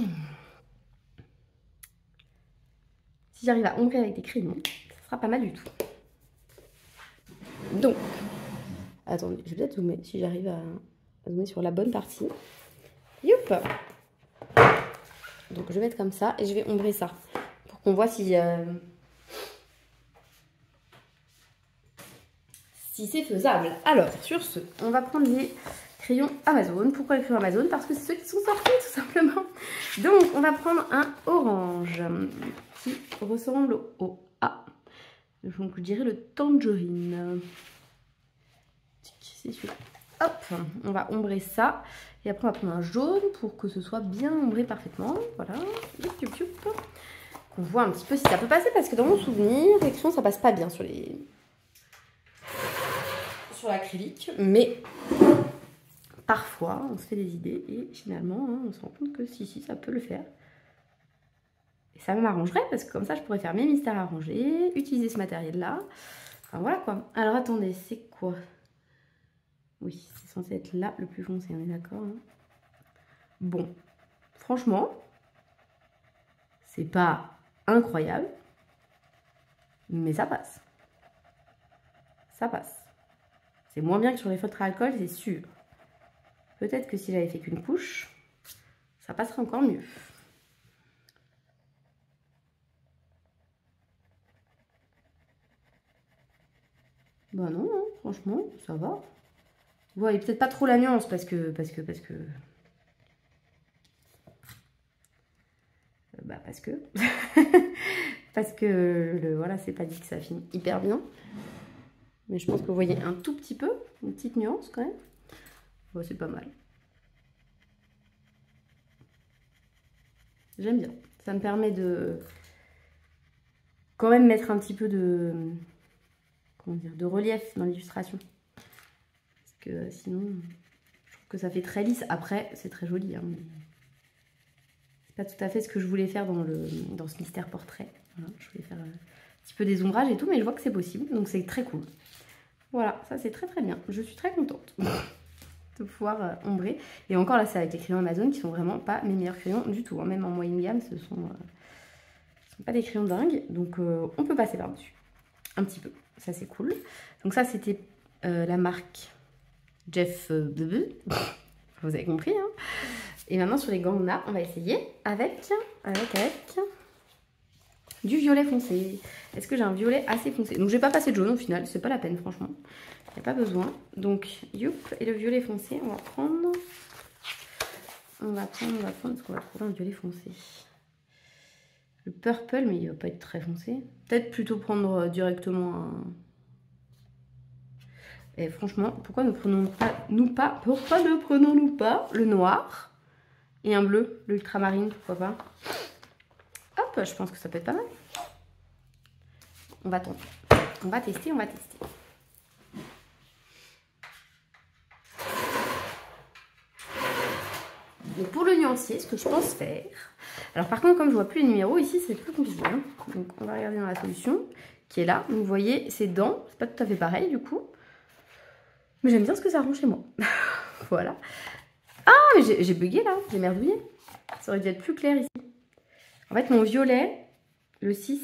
Si j'arrive à ombrer avec des crayons, ça sera pas mal du tout. Donc, attendez, je vais peut-être zoomer si j'arrive à zoomer sur la bonne partie. Youp! Donc je vais mettre comme ça et je vais ombrer ça pour qu'on voit si c'est faisable. Alors, sur ce, on va prendre les crayons Amazon. Pourquoi les crayons Amazon? Parce que c'est ceux qui sont sortis tout simplement. Donc, on va prendre un orange qui ressemble au A. Donc, je dirais le tangerine. C'est celui-là. Hop, on va ombrer ça. Et après, on va prendre un jaune pour que ce soit bien ombré parfaitement. Voilà. On voit un petit peu si ça peut passer parce que dans mon souvenir, les crayons, ça passe pas bien sur l'acrylique. Mais parfois, on se fait des idées et finalement, on se rend compte que si, ça peut le faire. Et ça m'arrangerait parce que comme ça, je pourrais faire mes mystères arrangés, utiliser ce matériel-là. Enfin, voilà quoi. Alors, attendez, c'est quoi? Oui, c'est censé être là le plus foncé, on est d'accord, hein? Bon, franchement, c'est pas incroyable, mais ça passe. Ça passe. C'est moins bien que sur les feutres à alcool, c'est sûr. Peut-être que si j'avais fait qu'une couche, ça passerait encore mieux. Bah non, hein, franchement, ça va. Vous voyez peut-être pas trop la nuance parce que... Parce que voilà, c'est pas dit que ça affine hyper bien. Mais je pense que vous voyez un tout petit peu, une petite nuance quand même. Ouais, c'est pas mal. J'aime bien. Ça me permet de quand même mettre un petit peu de... Comment dire, de relief dans l'illustration. Parce que sinon, je trouve que ça fait très lisse. Après, c'est très joli, hein, mais c'est pas tout à fait ce que je voulais faire dans ce mystère portrait. Voilà, je voulais faire un petit peu des ombrages et tout, mais je vois que c'est possible, donc c'est très cool. Voilà, ça c'est très très bien. Je suis très contente de pouvoir ombrer. Et encore là, c'est avec les crayons Amazon qui sont vraiment pas mes meilleurs crayons du tout, hein. Même en moyenne gamme, ce sont pas des crayons dingues, donc on peut passer par-dessus. Un petit peu, ça c'est cool. Donc ça c'était la marque Jeff Bebe, vous avez compris, hein. Et maintenant sur les gants on va essayer avec du violet foncé. Est-ce que j'ai un violet assez foncé? Donc je vais pas passer de jaune au final, c'est pas la peine franchement. Il n'y a pas besoin. Donc youp, et le violet foncé, on va prendre, est-ce qu'on va trouver un violet foncé? Le purple, mais il va pas être très foncé. Peut-être plutôt prendre directement un... Et franchement, pourquoi ne prenons-nous pas le noir et un bleu, l'ultramarine, pourquoi pas? Hop, je pense que ça peut être pas mal. On va tenter. On va tester. Donc pour le nuancier, ce que je pense faire... Alors par contre, comme je vois plus les numéros, ici c'est plus compliqué, hein. Donc on va regarder dans la solution qui est là. Donc vous voyez, ces dents, c'est pas tout à fait pareil du coup. Mais j'aime bien ce que ça rend chez moi. Voilà. Ah, mais j'ai bugué là, j'ai merdouillé. Ça aurait dû être plus clair ici. En fait, mon violet, le 6,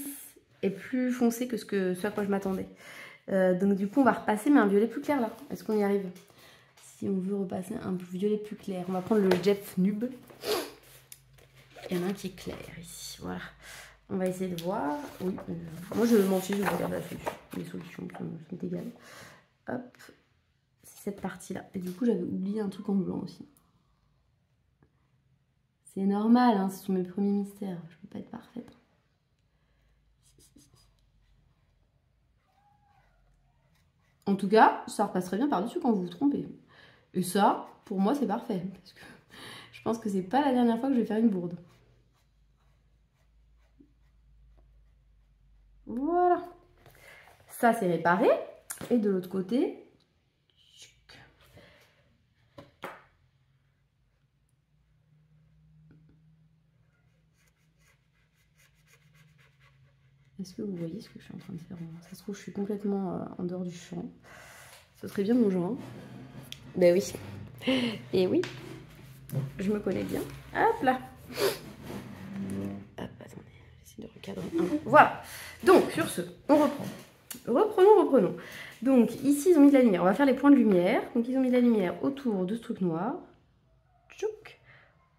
est plus foncé que ce à quoi je m'attendais. Donc du coup, on va repasser, mais un violet plus clair là. Est-ce qu'on y arrive? Si on veut repasser un violet plus clair, on va prendre le Jet Nub. Il y en a un qui est clair ici, voilà. On va essayer de voir. Oui, moi je m'en fiche, je regarde la solution. Les solutions sont égales. Hop, c'est cette partie-là. Et du coup, j'avais oublié un truc en blanc aussi. C'est normal, hein, ce sont mes premiers mystères. Je peux pas être parfaite. En tout cas, ça repasse très bien par-dessus quand vous vous trompez. Et ça, pour moi, c'est parfait. Parce que je pense que c'est pas la dernière fois que je vais faire une bourde. Voilà. Ça, c'est réparé. Et de l'autre côté... Est-ce que vous voyez ce que je suis en train de faire? Ça se trouve, je suis complètement en dehors du champ. Ce serait bien mon genre. Ben oui. Et oui, je me connais bien. Hop là. Hop, attendez, j'essaie de recadrer un peu. Voilà. Donc, sur ce, on reprend. Reprenons. Donc, ici, ils ont mis de la lumière. On va faire les points de lumière. Donc, ils ont mis de la lumière autour de ce truc noir. Tchouk.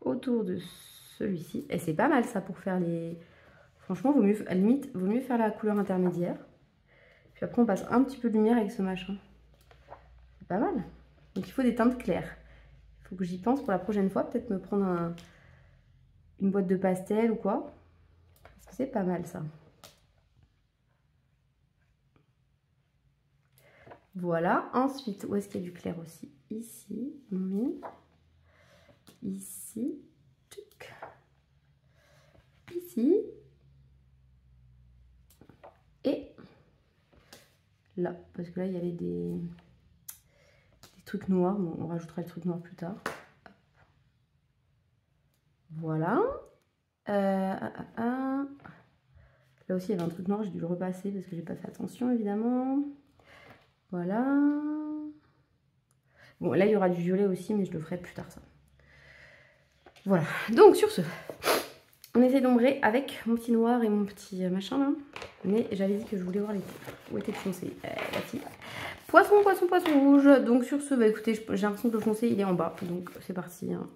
Autour de celui-ci. Et c'est pas mal, ça, pour faire les... Franchement, vaut mieux, à la limite, vaut mieux faire la couleur intermédiaire. Puis après, on passe un petit peu de lumière avec ce machin. C'est pas mal. Donc, il faut des teintes claires. Il faut que j'y pense pour la prochaine fois. Peut-être me prendre une boîte de pastel ou quoi. Parce que c'est pas mal, ça. Voilà. Ensuite, où est-ce qu'il y a du clair aussi? Ici, on met. Ici. Tchouk. Ici. Et là, parce que là, il y avait des trucs noirs. Bon, on rajoutera le truc noir plus tard. Voilà. Là aussi, il y avait un truc noir. J'ai dû le repasser parce que j'ai pas fait attention, évidemment. Voilà. Bon, là, il y aura du violet aussi, mais je le ferai plus tard, ça. Voilà. Donc, sur ce, on essaie d'ombrer avec mon petit noir et mon petit machin, là. Mais j'avais dit que je voulais voir les têtes. Où était le foncé? La fille. Poisson rouge. Donc, sur ce, bah écoutez, j'ai l'impression que le foncé, il est en bas. Donc, c'est parti. Hein.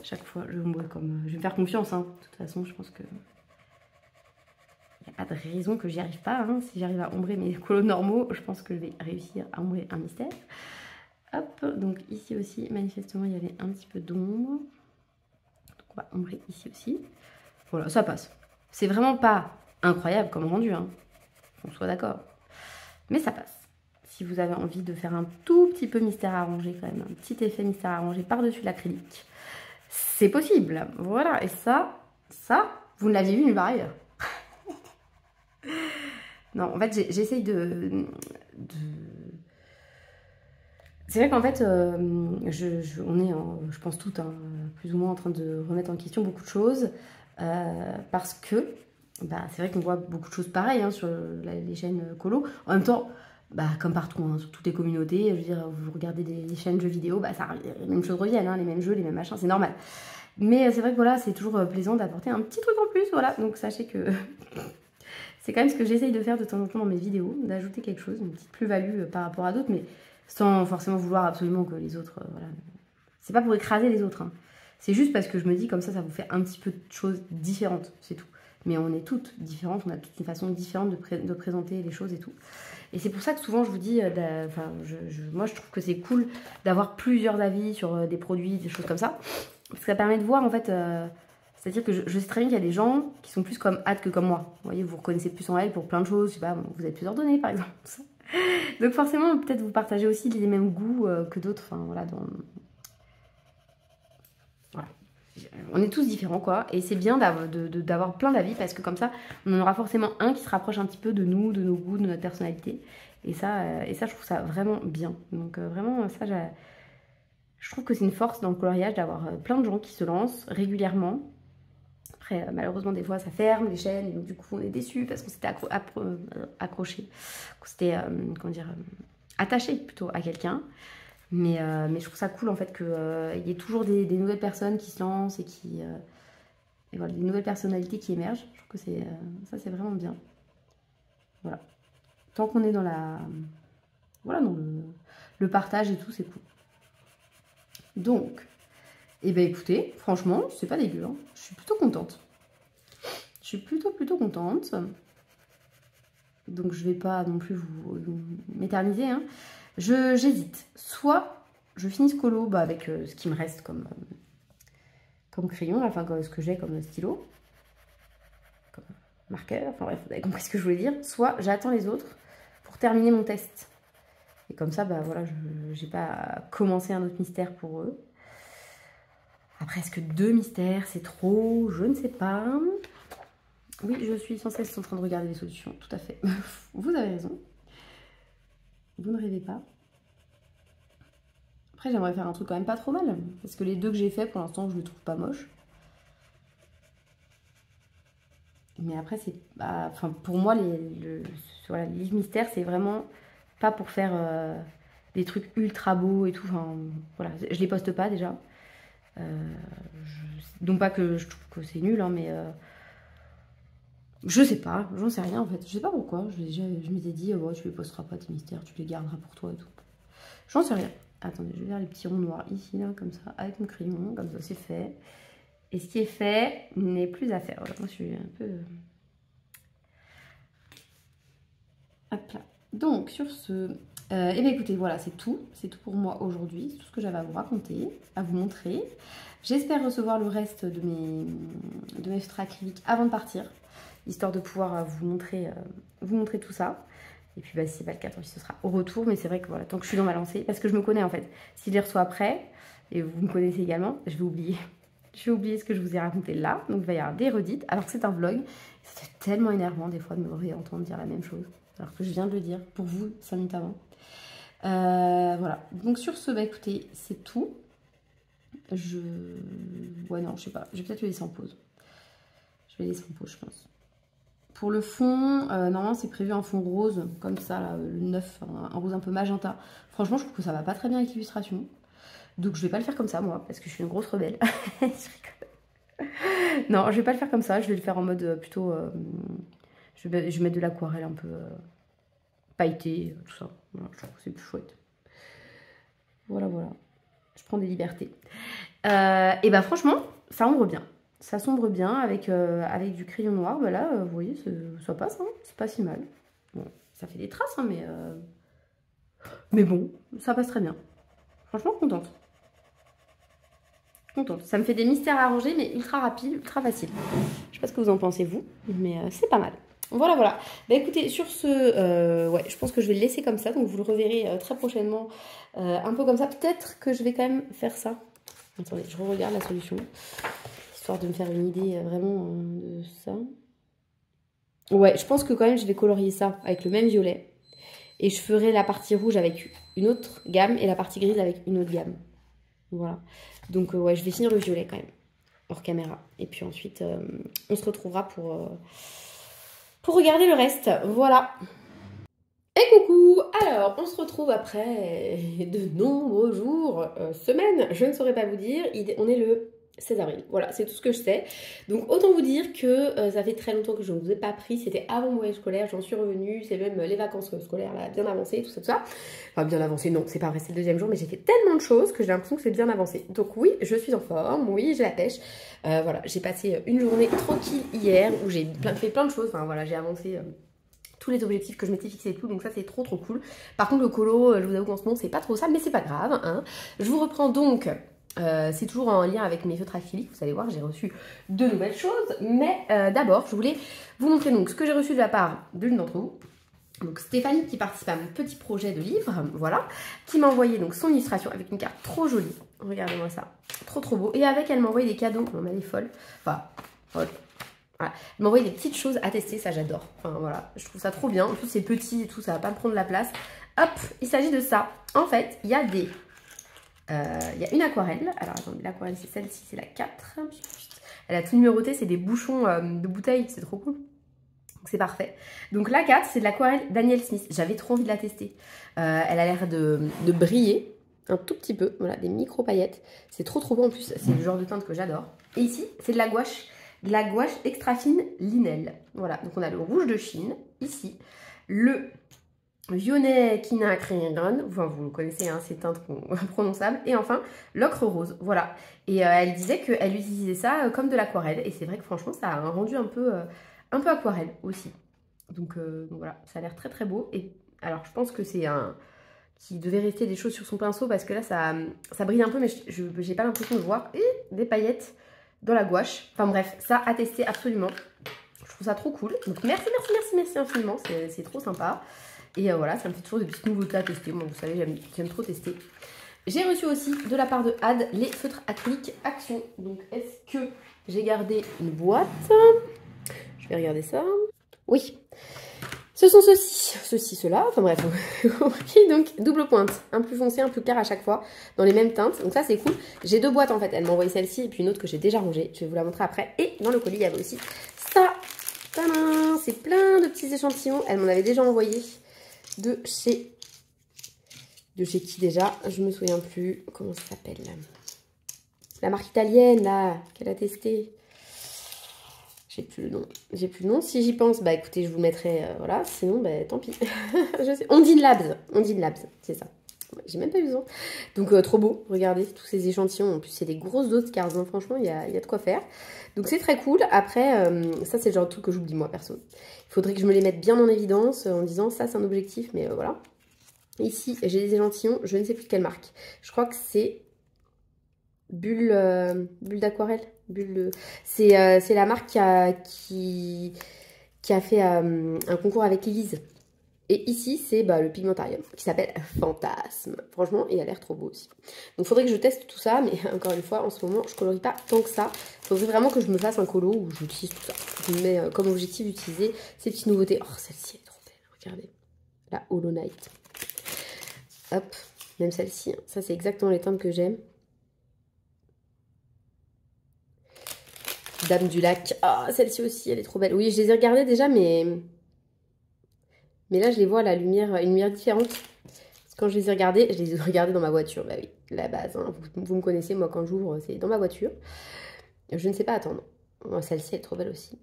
Chaque fois, je vais ombrer comme... Je vais me faire confiance, hein. De toute façon, je pense que... Il n'y a pas de raison que j'y arrive pas. Hein. Si j'arrive à ombrer mes colos normaux, je pense que je vais réussir à ombrer un mystère. Hop, donc ici aussi, manifestement, il y avait un petit peu d'ombre. Donc on va ombrer ici aussi. Voilà, ça passe. C'est vraiment pas incroyable comme rendu, hein. On soit d'accord. Mais ça passe. Si vous avez envie de faire un tout petit peu mystère arrangé quand même, un petit effet mystère arrangé par-dessus l'acrylique, c'est possible. Voilà, et ça, vous ne l'aviez vu nulle part ailleurs. Non, en fait, j'essaye de... C'est vrai qu'en fait, on est, je pense toutes, hein, plus ou moins en train de remettre en question beaucoup de choses. Parce que, bah, c'est vrai qu'on voit beaucoup de choses pareilles hein, sur les chaînes colo. En même temps, bah, comme partout, hein, sur toutes les communautés, je veux dire, vous regardez des chaînes jeux vidéo, bah, les mêmes choses reviennent, hein, les mêmes jeux, les mêmes machins, c'est normal. Mais c'est vrai que voilà, c'est toujours plaisant d'apporter un petit truc en plus, voilà. Donc sachez que c'est quand même ce que j'essaye de faire de temps en temps dans mes vidéos, d'ajouter quelque chose, une petite plus-value par rapport à d'autres, mais sans forcément vouloir absolument que les autres, voilà. C'est pas pour écraser les autres, hein. C'est juste parce que je me dis comme ça vous fait un petit peu de choses différentes, c'est tout. Mais on est toutes différentes, on a toutes une façon différente de présenter les choses et tout. Et c'est pour ça que souvent je vous dis, moi je trouve que c'est cool d'avoir plusieurs avis sur des produits, des choses comme ça. Parce que ça permet de voir en fait, c'est-à-dire que je sais très bien qu'il y a des gens qui sont plus comme Hâte que comme moi. Vous voyez, vous reconnaissez plus en elle pour plein de choses, je sais pas, bon, vous êtes plus ordonné par exemple. Donc forcément, peut-être vous partagez aussi les mêmes goûts que d'autres, enfin voilà, voilà. On est tous différents quoi, et c'est bien d'avoir plein d'avis parce que comme ça, on en aura forcément un qui se rapproche un petit peu de nous, de nos goûts, de notre personnalité. Et ça je trouve ça vraiment bien. Donc vraiment, ça, je trouve que c'est une force dans le coloriage d'avoir plein de gens qui se lancent régulièrement. Après, malheureusement, des fois, ça ferme les chaînes, et donc du coup, on est déçus parce qu'on s'était accroché, qu'on s'était, comment dire, attaché plutôt à quelqu'un. Mais je trouve ça cool en fait qu'il y ait toujours des nouvelles personnes qui se lancent et voilà, des nouvelles personnalités qui émergent. Je trouve que ça c'est vraiment bien. Voilà. Tant qu'on est dans dans le partage et tout, c'est cool. Donc, et ben écoutez, franchement, c'est pas dégueu. Hein. Je suis plutôt contente. Je suis plutôt contente. Donc je vais pas non plus vous m'éterniser. Hein. J'hésite. Soit je finis ce colo avec ce qui me reste comme crayon, enfin ce que j'ai comme stylo, comme marqueur, enfin bref, vous avez compris ce que je voulais dire. Soit j'attends les autres pour terminer mon test. Et comme ça, bah voilà, j'ai pas commencé un autre mystère pour eux. Après, est-ce que 2 mystères, c'est trop? Je ne sais pas. Oui, je suis sans cesse en train de regarder les solutions, tout à fait. Vous avez raison. Vous ne rêvez pas. Après, j'aimerais faire un truc quand même pas trop mal. Parce que les 2 que j'ai fait, pour l'instant, je ne les trouve pas moches. Mais après, c'est enfin, pour moi, voilà, les livres mystères, c'est vraiment pas pour faire des trucs ultra beaux et tout. Enfin, voilà, je les poste pas déjà. Donc pas que je trouve que c'est nul, hein, mais je sais pas, j'en sais rien en fait. Je sais pas pourquoi. Je m'étais dit, oh, tu les posteras pas tes mystères, tu les garderas pour toi et tout. J'en sais rien. Attendez, je vais faire les petits ronds noirs ici, là, comme ça, avec mon crayon, comme ça, c'est fait. Et ce qui est fait n'est plus à faire. Voilà, moi, je suis un peu... Hop là. Donc, sur ce... eh bien, écoutez, voilà, c'est tout. C'est tout pour moi aujourd'hui. C'est tout ce que j'avais à vous raconter, à vous montrer. J'espère recevoir le reste de mes feutres acryliques avant de partir, histoire de pouvoir vous montrer tout ça. Et puis, bah, si c'est pas le cas, tant pis, ce sera au retour. Mais c'est vrai que voilà, tant que je suis dans ma lancée, parce que je me connais en fait. Si je les reçois après, et vous me connaissez également, je vais oublier. Je vais oublier ce que je vous ai raconté là. Donc, il va y avoir des redites, alors que c'est un vlog. C'est tellement énervant des fois de me réentendre dire la même chose, alors que je viens de le dire pour vous 5 minutes avant. Voilà. Donc, sur ce, bah écoutez, c'est tout. Ouais, non, je sais pas. Je vais peut-être le laisser en pause. Je vais le laisser en pause, je pense. Pour le fond, normalement, c'est prévu un fond rose, comme ça, là, le 9, un rose un peu magenta. Franchement, je trouve que ça va pas très bien avec l'illustration. Donc, je vais pas le faire comme ça, moi, parce que je suis une grosse rebelle. Je rigole. Non, je vais pas le faire comme ça. Je vais le faire en mode plutôt... je vais mettre de l'aquarelle un peu pailletée, tout ça. Voilà, je trouve que c'est plus chouette. Voilà, voilà. Je prends des libertés. Et bah franchement, ça ombre bien. Ça sombre bien avec du crayon noir. Bah là, vous voyez, ça passe, hein. C'est pas si mal. Bon, ça fait des traces, hein, mais bon, ça passe très bien. Franchement, contente. Contente. Ça me fait des mystères à ranger, mais ultra rapide, ultra facile. Je sais pas ce que vous en pensez, vous, mais c'est pas mal. Voilà, voilà. Bah écoutez, sur ce, ouais, je pense que je vais le laisser comme ça. Donc vous le reverrez très prochainement, un peu comme ça. Peut-être que je vais quand même faire ça. Attendez, je regarde la solution, histoire de me faire une idée vraiment de ça. Ouais, je pense que quand même je vais colorier ça avec le même violet. Et je ferai la partie rouge avec une autre gamme et la partie grise avec une autre gamme. Voilà. Donc ouais, je vais finir le violet quand même, hors caméra. Et puis ensuite, on se retrouvera pour regarder le reste. Voilà. Et coucou! Alors, on se retrouve après de nombreux jours, semaines, je ne saurais pas vous dire. On est le 16 avril. Voilà, c'est tout ce que je sais. Donc, autant vous dire que ça fait très longtemps que je ne vous ai pas pris. C'était avant mon voyage scolaire, j'en suis revenue. C'est même les vacances scolaires, là, bien avancées, tout ça, tout ça. Enfin, bien avancé, non, c'est pas vrai, c'est le deuxième jour, mais j'ai fait tellement de choses que j'ai l'impression que c'est bien avancé. Donc oui, je suis en forme, oui, j'ai la pêche. Voilà, j'ai passé une journée tranquille hier où j'ai fait plein de choses. Enfin, voilà, j'ai avancé... tous les objectifs que je m'étais fixés et tout, donc ça c'est trop cool. Par contre le colo, je vous avoue qu'en ce moment c'est pas trop ça, mais c'est pas grave, hein. Je vous reprends donc, c'est toujours en lien avec mes feutres acryliques, vous allez voir, j'ai reçu de nouvelles choses, mais d'abord je voulais vous montrer donc ce que j'ai reçu de la part de l'une d'entre vous. Donc Stéphanie qui participe à mon petit projet de livre, voilà, qui m'a envoyé donc son illustration avec une carte trop jolie, regardez-moi ça, trop beau, et avec elle m'a envoyé des cadeaux, non, elle est folle, enfin, folle. Voilà. Elle m'a envoyé des petites choses à tester, ça j'adore. Enfin voilà, je trouve ça trop bien. En plus c'est petit et tout, ça va pas me prendre la place. Hop, il s'agit de ça. En fait, il y a il y a une aquarelle. Alors attendez, l'aquarelle c'est celle-ci, c'est la 4. Elle a tout numéroté, c'est des bouchons de bouteilles, c'est trop cool. Donc c'est parfait. Donc la 4, c'est de l'aquarelle Daniel Smith. J'avais trop envie de la tester. Elle a l'air de briller un tout petit peu. Voilà, des micro paillettes. C'est trop beau en plus, c'est le genre de teinte que j'adore. Et ici, c'est de la gouache. De la gouache extra fine Linel. Voilà, donc on a le rouge de Chine, ici. Le violet Kina Crayon, enfin vous le connaissez, hein, c'est teinte prononçable. Et enfin, l'ocre rose, voilà. Et elle disait qu'elle utilisait ça comme de l'aquarelle. Et c'est vrai que franchement, ça a un rendu un peu aquarelle aussi. Donc voilà, ça a l'air très beau. Et alors, je pense que c'est qui devait rester des choses sur son pinceau parce que là, ça brille un peu, mais j'ai pas l'impression de voir des paillettes dans la gouache. Enfin bref, ça à tester absolument. Je trouve ça trop cool. Donc merci infiniment. C'est trop sympa. Et voilà, ça me fait toujours des petites nouveautés à tester. Moi, vous savez, j'aime trop tester. J'ai reçu aussi de la part de Had les feutres acryliques Action. Donc est-ce que j'ai gardé une boîte? Je vais regarder ça. Oui. Ce sont ceux-là, enfin bref, okay, donc double pointe, un plus foncé, un plus clair à chaque fois, dans les mêmes teintes, donc ça c'est cool. J'ai deux boîtes en fait, elle m'a envoyé celle-ci et puis une autre que j'ai déjà rangée, je vais vous la montrer après. Et dans le colis il y avait aussi ça, Tadam, c'est plein de petits échantillons. Elle m'en avait déjà envoyé de chez qui déjà? Je me souviens plus. Comment ça s'appelle? La marque italienne, là, qu'elle a testé. J'ai plus le nom. J'ai plus le nom. Si j'y pense, bah écoutez, je vous mettrai, voilà. Sinon, bah tant pis. Je sais. Ondine Labs. Ondine Labs, c'est ça. J'ai même pas eu besoin. Donc, trop beau. Regardez tous ces échantillons. En plus, c'est des grosses doses car franchement, il y a de quoi faire. Donc, c'est très cool. Après, ça, c'est le genre de truc que j'oublie, moi, perso. Il faudrait que je me les mette bien en évidence en disant, ça, c'est un objectif, mais voilà. Ici, j'ai des échantillons. Je ne sais plus de quelle marque. Je crois que c'est Bulle d'aquarelle. C'est la marque qui a fait un concours avec Lise. Et ici, c'est le Pigmentarium qui s'appelle Fantasme. Franchement, il a l'air trop beau aussi. Donc, il faudrait que je teste tout ça. Mais encore une fois, en ce moment, je colorie pas tant que ça. Il faudrait vraiment que je me fasse un colo où j'utilise tout ça. Je me mets comme objectif d'utiliser ces petites nouveautés. Oh, celle-ci, elle est trop belle. Regardez. La Hollow Knight. Hop. Même celle-ci. Hein. Ça, c'est exactement les teintes que j'aime. Dame du lac. Ah, celle-ci aussi, elle est trop belle. Oui, je les ai regardées déjà, mais là, je les vois à la lumière, une lumière différente. Parce que quand je les ai regardées dans ma voiture. Bah oui, la base. Hein. Vous me connaissez, moi, quand j'ouvre, c'est dans ma voiture. Je ne sais pas attendre. Celle-ci, elle est trop belle aussi.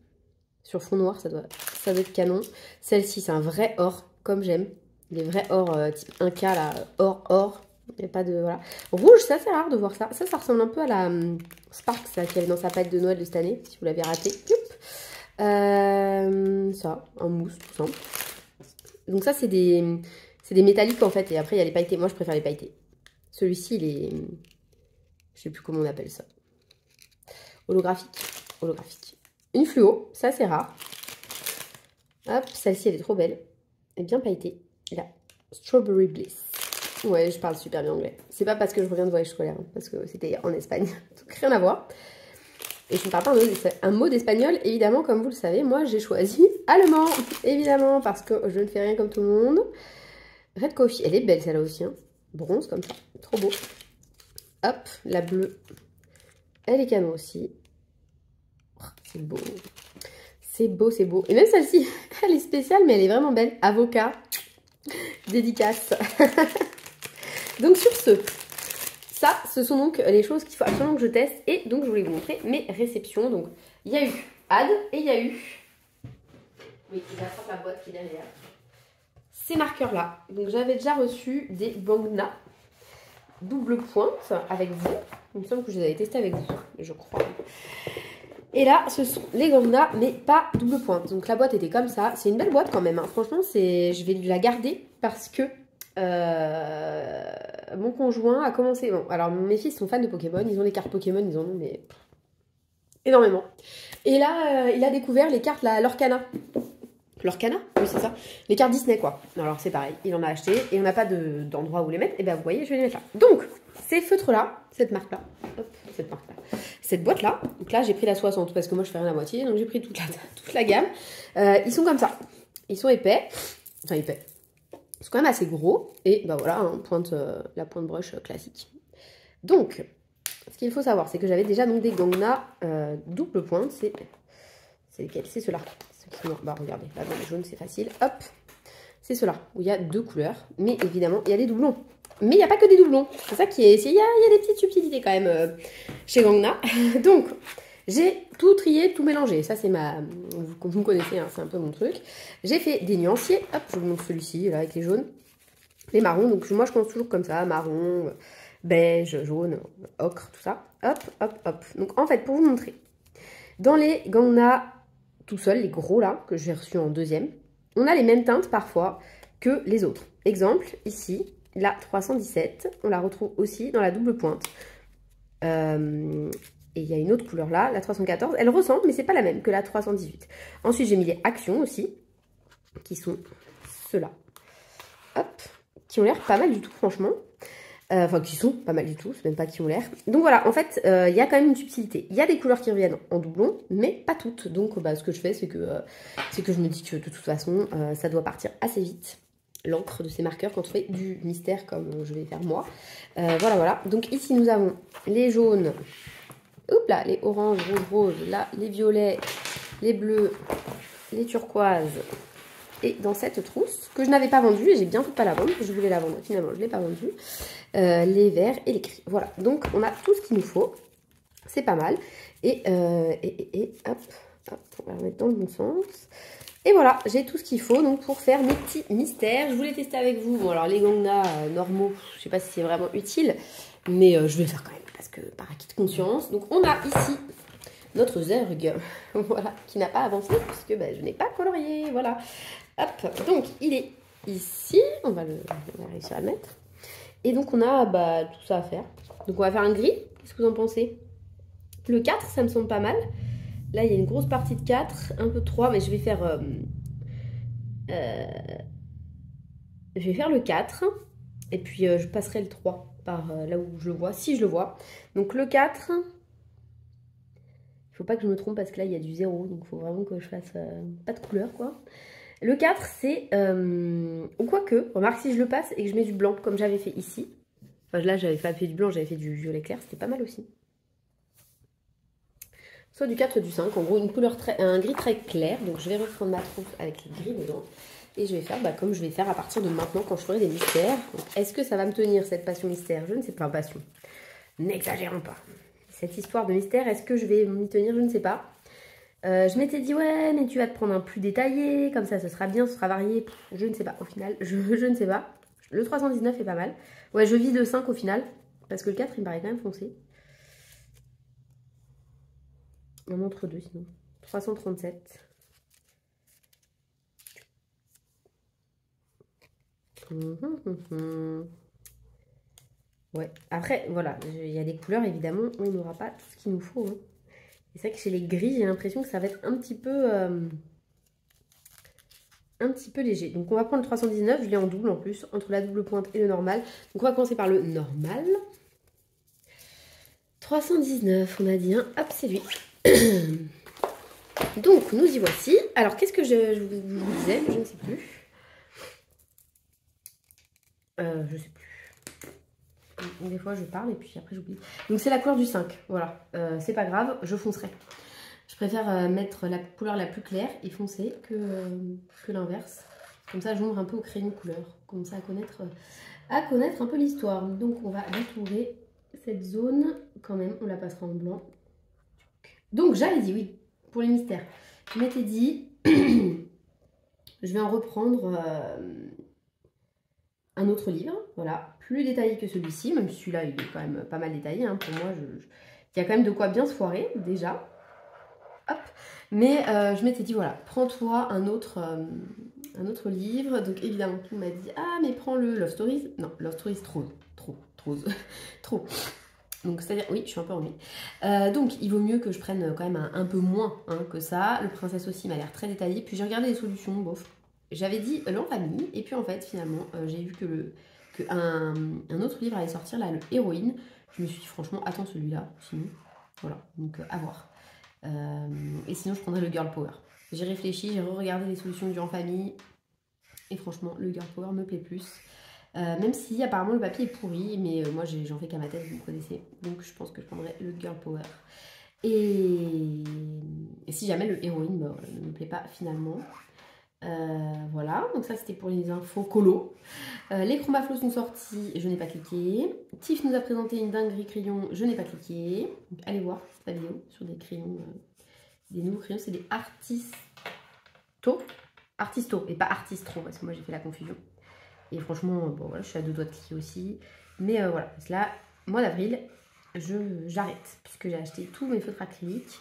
Sur fond noir, ça doit être canon. Celle-ci, c'est un vrai or, comme j'aime. Les vrais or, type 1K, là, or. Il n'y a pas de... Voilà. Rouge, ça, c'est rare de voir ça. Ça ressemble un peu à la Spark, ça, qu'il y avait dans sa palette de Noël de cette année, si vous l'avez raté. Ça, un mousse, tout simple. Donc ça, c'est des métalliques, en fait. Et après, il y a les pailletés. Moi, je préfère les pailletés. Celui-ci, il est... Je sais plus comment on appelle ça. Holographique. Une fluo, ça, c'est rare. Hop, celle-ci, elle est trop belle. Elle est bien pailletée. Et là, Strawberry Bliss. Ouais, je parle super bien anglais. C'est pas parce que je reviens de voyage scolaire, hein, parce que c'était en Espagne. Donc rien à voir. Et je ne parle pas un mot d'espagnol, évidemment, comme vous le savez. Moi, j'ai choisi allemand, évidemment, parce que je ne fais rien comme tout le monde. Red Coffee, elle est belle celle-là aussi. Hein. Bronze comme ça, trop beau. Hop, la bleue. Elle est canon aussi. Oh, c'est beau. C'est beau, c'est beau. Et même celle-ci, elle est spéciale, mais elle est vraiment belle. Avocat. Dédicace. Donc sur ça, ce sont donc les choses qu'il faut absolument que je teste. Et donc je voulais vous montrer mes réceptions. Donc il y a eu Ad et il y a eu... Oui, j'attrape la boîte qui est derrière. Ces marqueurs-là. Donc j'avais déjà reçu des Bangna double pointe avec vous. Il me semble que je les avais testés avec vous, je crois. Et là, ce sont les Bangna, mais pas double pointe. Donc la boîte était comme ça. C'est une belle boîte quand même. Hein. Franchement, je vais la garder parce que... mon conjoint a commencé... Bon, alors mes fils sont fans de Pokémon, ils ont des cartes Pokémon, ils en ont mais énormément. Et là, il a découvert les cartes, l'Orcana. L'Orcana? Oui, c'est ça. Les cartes Disney, quoi. Alors c'est pareil, il en a acheté et on n'a pas d'endroit où les mettre. Et bien vous voyez, je vais les mettre là. Donc, ces feutres-là, cette marque-là, cette boîte-là, donc là j'ai pris la 60 parce que moi je fais rien à moitié, donc j'ai pris toute la gamme. Ils sont comme ça. Ils sont épais. Enfin épais. C'est quand même assez gros. Et ben voilà, hein, la pointe brush classique. Donc, ce qu'il faut savoir, c'est que j'avais déjà donc des Gangna double pointe. C'est lesquels? C'est ceux-là. Bah regardez, là dans les jaunes c'est facile. Hop, c'est ceux-là où il y a deux couleurs. Mais évidemment, il y a des doublons. Mais il n'y a pas que des doublons. C'est ça qui est... Il y a des petites subtilités quand même chez Gangna. Donc, j'ai tout trié, tout mélangé. Ça, c'est vous me connaissez, hein, c'est un peu mon truc. J'ai fait des nuanciers. Hop, je vous montre celui-ci, là, avec les jaunes. Les marrons. Donc, moi, je commence toujours comme ça. Marron, beige, jaune, ocre, tout ça. Hop, hop, hop. Donc, en fait, pour vous montrer. Dans les Gangna tout seul, les gros, là, que j'ai reçus en deuxième, on a les mêmes teintes, parfois, que les autres. Exemple, ici, la 317. On la retrouve aussi dans la double pointe. Et il y a une autre couleur là, la 314. Elle ressemble, mais c'est pas la même que la 318. Ensuite, j'ai mis les actions aussi, qui sont ceux-là. Hop, qui ont l'air pas mal du tout, franchement. Enfin, qui sont pas mal du tout, c'est même pas qui ont l'air. Donc voilà, en fait, il y a quand même une subtilité. Il y a des couleurs qui reviennent en doublon, mais pas toutes. Donc, ce que je fais, c'est que je me dis que de toute façon, ça doit partir assez vite. L'encre de ces marqueurs quand on fait du mystère comme je vais faire moi. Voilà. Donc ici, nous avons les jaunes. Oups là, les oranges, roses, là, les violets, les bleus, les turquoises et dans cette trousse que je n'avais pas vendue et j'ai bien fait de pas la vendre. Je voulais la vendre, finalement je ne l'ai pas vendue. Les verts et les gris. Voilà, donc on a tout ce qu'il nous faut. C'est pas mal. Et hop, hop, on va la remettre dans le bon sens. Et voilà, j'ai tout ce qu'il faut donc pour faire mes petits mystères. Je voulais tester avec vous. Bon, alors les gangas normaux, je sais pas si c'est vraiment utile, mais je vais le faire quand même parce que par acquis de conscience. Donc on a ici notre Zerg, voilà, qui n'a pas avancé puisque je n'ai pas colorié. Voilà. Hop, donc il est ici. On va réussir à le mettre. Et donc on a tout ça à faire. Donc on va faire un gris. Qu'est-ce que vous en pensez? Le 4, ça me semble pas mal. Là, il y a une grosse partie de 4, un peu de 3, mais je vais faire le 4. Et puis, je passerai le 3 par là où je le vois, si je le vois. Donc, le 4, il ne faut pas que je me trompe parce que là, il y a du 0. Donc, il faut vraiment que je fasse pas de couleur, quoi. Le 4, c'est... quoique, remarque si je le passe et que je mets du blanc, comme j'avais fait ici. Enfin, là, j'avais pas fait du blanc, j'avais fait du violet clair. C'était pas mal aussi. Soit du 4, soit du 5. En gros, un gris très clair. Donc, je vais reprendre ma trousse avec les gris dedans. Et je vais faire comme je vais faire à partir de maintenant quand je ferai des mystères. Est-ce que ça va me tenir, cette passion mystère? Je ne sais pas, passion. N'exagérons pas. Cette histoire de mystère, est-ce que je vais m'y tenir? Je ne sais pas. Je m'étais dit, ouais, mais tu vas te prendre un plus détaillé. Comme ça, ce sera bien, ce sera varié. Je ne sais pas, au final. Je ne sais pas. Le 319 est pas mal. Ouais, je vise le 5 au final. Parce que le 4, il me paraît quand même foncé. On montre deux sinon. 337. Ouais. Après, voilà, il y a des couleurs, évidemment, on n'aura pas tout ce qu'il nous faut. Hein. C'est vrai que chez les gris, j'ai l'impression que ça va être un petit peu léger. Donc, on va prendre le 319, je l'ai en double en plus, entre la double pointe et le normal. Donc, on va commencer par le normal. 319, on a dit, hein. Hop, c'est lui. Donc, nous y voici. Alors, qu'est-ce que je vous disais? Je ne sais plus. Je sais plus. Des fois, je parle et puis après, j'oublie. Donc, c'est la couleur du 5. Voilà. C'est pas grave, je foncerai. Je préfère mettre la couleur la plus claire et foncer que l'inverse. Comme ça, j'ouvre un peu au crayon couleur. Comme ça, à connaître un peu l'histoire. Donc, on va détourer cette zone. Quand même, on la passera en blanc. Donc, j'avais dit oui, pour les mystères. Je m'étais dit, je vais en reprendre un autre livre. Voilà, plus détaillé que celui-ci. Même si celui-là, il est quand même pas mal détaillé. Hein. Pour moi, il y a quand même de quoi bien se foirer, déjà. Hop. Mais je m'étais dit, voilà, prends-toi un autre livre. Donc, évidemment, tout m'a dit, ah, mais prends le Love Stories. Non, Love Stories, trop. Donc, c'est-à-dire, oui, je suis un peu ennuyée. Donc, il vaut mieux que je prenne quand même un peu moins que ça. Le Princesse aussi m'a l'air très détaillé. Puis, j'ai regardé les solutions, bof. J'avais dit l'En-Famille. Et puis, en fait, finalement, j'ai vu qu'un autre livre allait sortir, là, le Héroïne. Je me suis dit, franchement, attends celui-là, sinon. Voilà, donc à voir. Et sinon, je prendrais le Girl Power. J'ai réfléchi, j'ai re-regardé les solutions du En-Famille. Et franchement, le Girl Power me plaît plus. Même si apparemment le papier est pourri, mais moi j'en fais qu'à ma tête, vous me connaissez. Donc je pense que je prendrai le Girl Power. Et si jamais le Héroïne ne me plaît pas finalement. Voilà, donc ça c'était pour les infos colo. Les Chromaflow sont sortis, je n'ai pas cliqué. Tiff nous a présenté une dinguerie crayon, je n'ai pas cliqué. Donc allez voir sa vidéo sur des crayons, des nouveaux crayons, c'est des Artisto et pas Artistro, parce que moi j'ai fait la confusion. Et franchement, bon voilà, je suis à 2 doigts de cliquer aussi. Mais voilà, là, mois d'avril, j'arrête, puisque j'ai acheté tous mes feutres acryliques.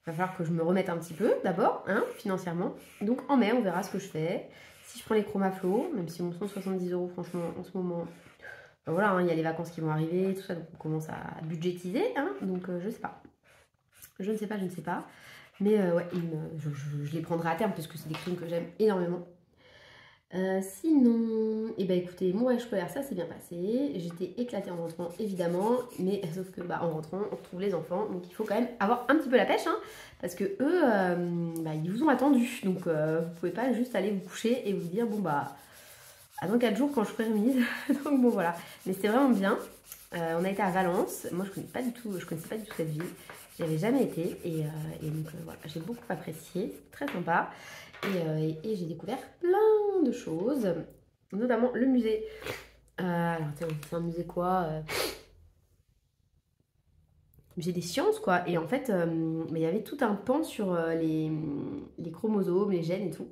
Il va falloir que je me remette un petit peu d'abord, hein, financièrement. Donc en mai, on verra ce que je fais. Si je prends les Chromaflow, même si on sont 70 €, franchement, en ce moment, ben voilà, hein, il y a les vacances qui vont arriver, tout ça, donc on commence à budgétiser. Hein, donc je sais pas. Je ne sais pas. Mais ouais, je les prendrai à terme, parce que c'est des crayons que j'aime énormément. Sinon, et ben écoutez, mon voyage scolaire, ça s'est bien passé. J'étais éclatée en rentrant, évidemment, mais sauf que en rentrant, on retrouve les enfants, donc il faut quand même avoir un petit peu la pêche, hein, parce que eux, ils vous ont attendu, donc vous pouvez pas juste aller vous coucher et vous dire bon dans 4 jours quand je ferai remise. Donc bon voilà, mais c'était vraiment bien. On a été à Valence. Moi je connaissais pas du tout cette ville. J'y avais jamais été et donc voilà, j'ai beaucoup apprécié, très sympa. Et j'ai découvert plein de choses, notamment le musée. Alors tiens, c'est un musée quoi Musée des sciences quoi. Et en fait, il y avait tout un pan sur les chromosomes, les gènes et tout.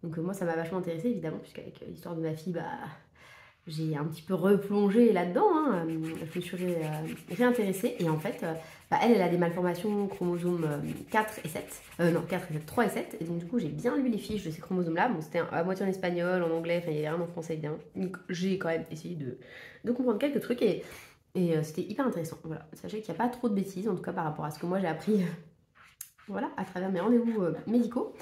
Donc moi ça m'a vachement intéressée évidemment, puisqu'avec l'histoire de ma fille, bah j'ai un petit peu replongé là-dedans, hein. Je me suis réintéressée et en fait, elle a des malformations chromosomes 4 et 7, non 4 et 7, 3 et 7, et donc du coup j'ai bien lu les fiches de ces chromosomes-là, bon c'était à moitié en espagnol, en anglais, enfin il y avait rien en français bien, donc j'ai quand même essayé de comprendre quelques trucs et c'était hyper intéressant, voilà, sachez qu'il n'y a pas trop de bêtises, en tout cas par rapport à ce que moi j'ai appris, voilà, à travers mes rendez-vous médicaux,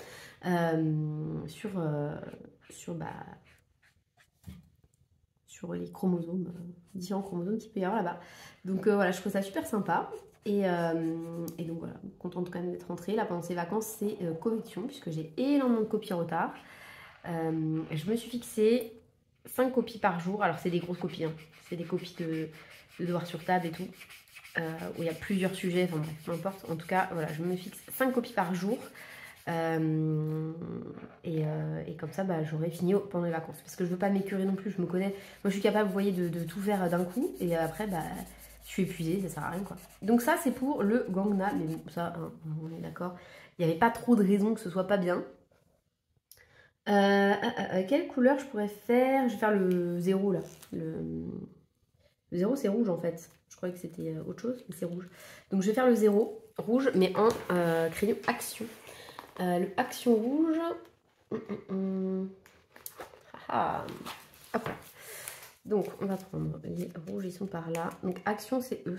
sur les chromosomes, différents chromosomes qu'il peut y avoir là-bas. Donc voilà, je trouve ça super sympa. Et donc voilà, contente quand même d'être rentrée. Là, pendant ces vacances, c'est correction, puisque j'ai énormément de copies en retard. Je me suis fixé 5 copies par jour. Alors, c'est des grosses copies, hein. C'est des copies de devoirs sur table et tout, où il y a plusieurs sujets, enfin bref, peu importe. En tout cas, voilà, je me fixe 5 copies par jour. Et comme ça j'aurai fini pendant les vacances parce que je veux pas m'écurer non plus, je me connais, moi je suis capable, vous voyez, de tout faire d'un coup et après je suis épuisée, ça sert à rien quoi. Donc ça c'est pour le Gangnam, mais bon, ça hein, on est d'accord, il n'y avait pas trop de raison que ce soit pas bien. Quelle couleur je pourrais faire? Je vais faire le 0 là, le 0 c'est rouge en fait, je croyais que c'était autre chose mais c'est rouge, donc je vais faire le 0 rouge mais en crayon action. Le action rouge. Ah, hop là. Donc on va prendre les rouges, ils sont par là. Donc action c'est E.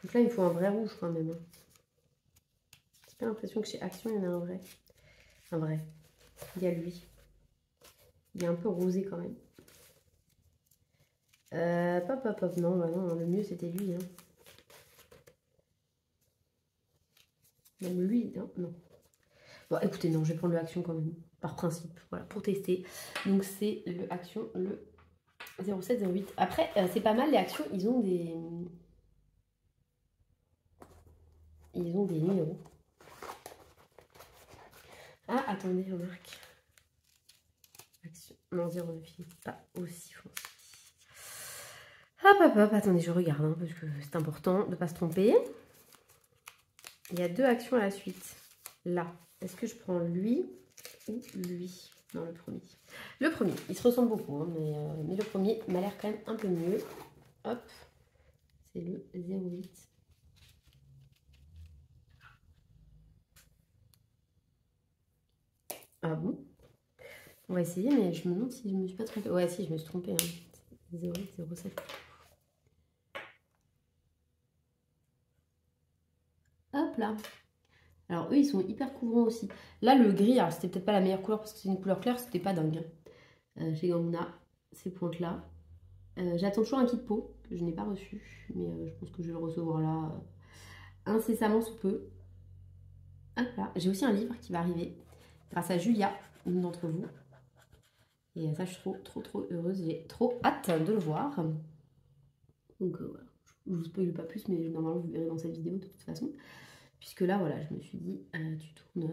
Donc là il me faut un vrai rouge quand même. J'ai pas l'impression que chez action il y en a un vrai. Un vrai. Il y a lui. Il est un peu rosé quand même. Non, bah non, le mieux c'était lui. Hein. Même lui, non, non. Bon, écoutez, non, je vais prendre le action quand même, par principe, voilà, pour tester. Donc c'est le action, le 0708. Après, c'est pas mal, les actions, ils ont des numéros. Ah, attendez, remarque. Action, non, 09, il n'est pas aussi foncé. Hop, attendez, je regarde, hein, parce que c'est important de ne pas se tromper. Il y a 2 actions à la suite. Là, est-ce que je prends lui ou lui? Non, le premier. Le premier, il se ressemble beaucoup, hein, mais le premier m'a l'air quand même un peu mieux. Hop, c'est le 08. Ah bon? On va essayer, mais je me demande si je me suis pas trompée. Ouais, si, je me suis trompée. Hein. 08, 07. Hop là. Alors eux, ils sont hyper couvrants aussi. Là, le gris, alors c'était peut-être pas la meilleure couleur parce que c'est une couleur claire, c'était pas dingue. Chez Gangna, ces pointes-là. J'attends toujours un kit pot que je n'ai pas reçu, mais je pense que je vais le recevoir là incessamment sous peu. Hop là. J'ai aussi un livre qui va arriver grâce à Julia, une d'entre vous. Et ça, je suis trop heureuse. J'ai trop hâte de le voir. Donc voilà, je vous spoil pas plus, mais normalement vous verrez dans cette vidéo de toute façon. Puisque là, voilà, je me suis dit, tu tournes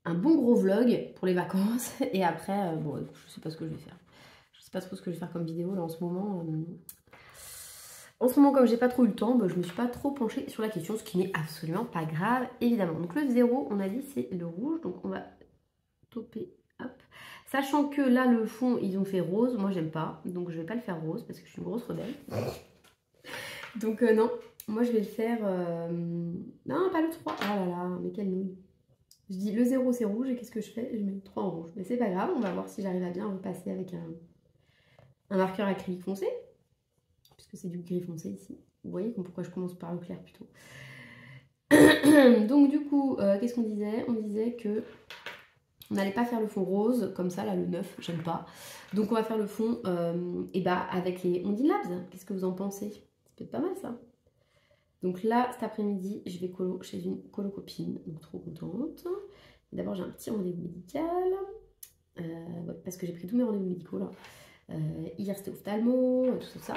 un bon gros vlog pour les vacances. Et après, bon, je sais pas ce que je vais faire. Je sais pas trop ce que je vais faire comme vidéo là en ce moment. En ce moment, comme j'ai pas trop eu le temps, je me suis pas trop penchée sur la question, ce qui n'est absolument pas grave, évidemment. Donc le 0, on a dit, c'est le rouge. Donc on va tauper, hop. Sachant que là, le fond, ils ont fait rose. Moi, j'aime pas. Donc je vais pas le faire rose parce que je suis une grosse rebelle. Donc non, moi je vais le faire... Non, pas le 3. Ah là là, mais quelle nouille. Je dis le 0 c'est rouge et qu'est-ce que je fais? Je mets le 3 en rouge. Mais c'est pas grave, on va voir si j'arrive à bien repasser avec un marqueur acrylique foncé. Puisque c'est du gris foncé ici. Vous voyez pourquoi je commence par le clair plutôt. Donc du coup, qu'est-ce qu'on disait? On disait que on n'allait pas faire le fond rose, comme ça, là, le 9, j'aime pas. Donc on va faire le fond avec les Ondine Labs. Qu'est-ce que vous en pensez? C'est peut-être pas mal ça. Donc là, cet après-midi, je vais colo chez une colo-copine, donc trop contente. D'abord, j'ai un petit rendez-vous médical, ouais, parce que j'ai pris tous mes rendez-vous médicaux là. Hier, c'était ophtalmo, tout ça.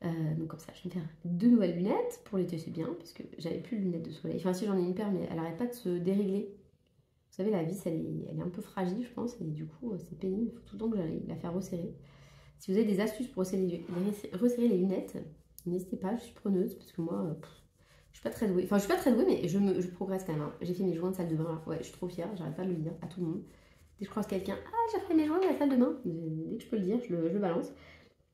Donc comme ça, je vais me faire 2 nouvelles lunettes. Pour l'été, c'est bien, parce que j'avais plus de lunettes de soleil. Enfin, si, j'en ai une paire, mais elle arrête pas de se dérégler. savez, la vis, elle est un peu fragile, je pense, et du coup, c'est pénible. Il faut tout le temps que j'aille la faire resserrer. Si vous avez des astuces pour resserrer les lunettes, n'hésitez pas, je suis preneuse, parce que moi, je suis pas très douée. Enfin, je suis pas très douée, mais je progresse quand même. Hein. J'ai fait mes joints de salle de bain, là. Ouais, je suis trop fière, j'arrête pas de le dire à tout le monde. Dès que je croise quelqu'un, ah, j'ai fait mes joints de la salle de bain. Dès que je peux le dire, je le balance.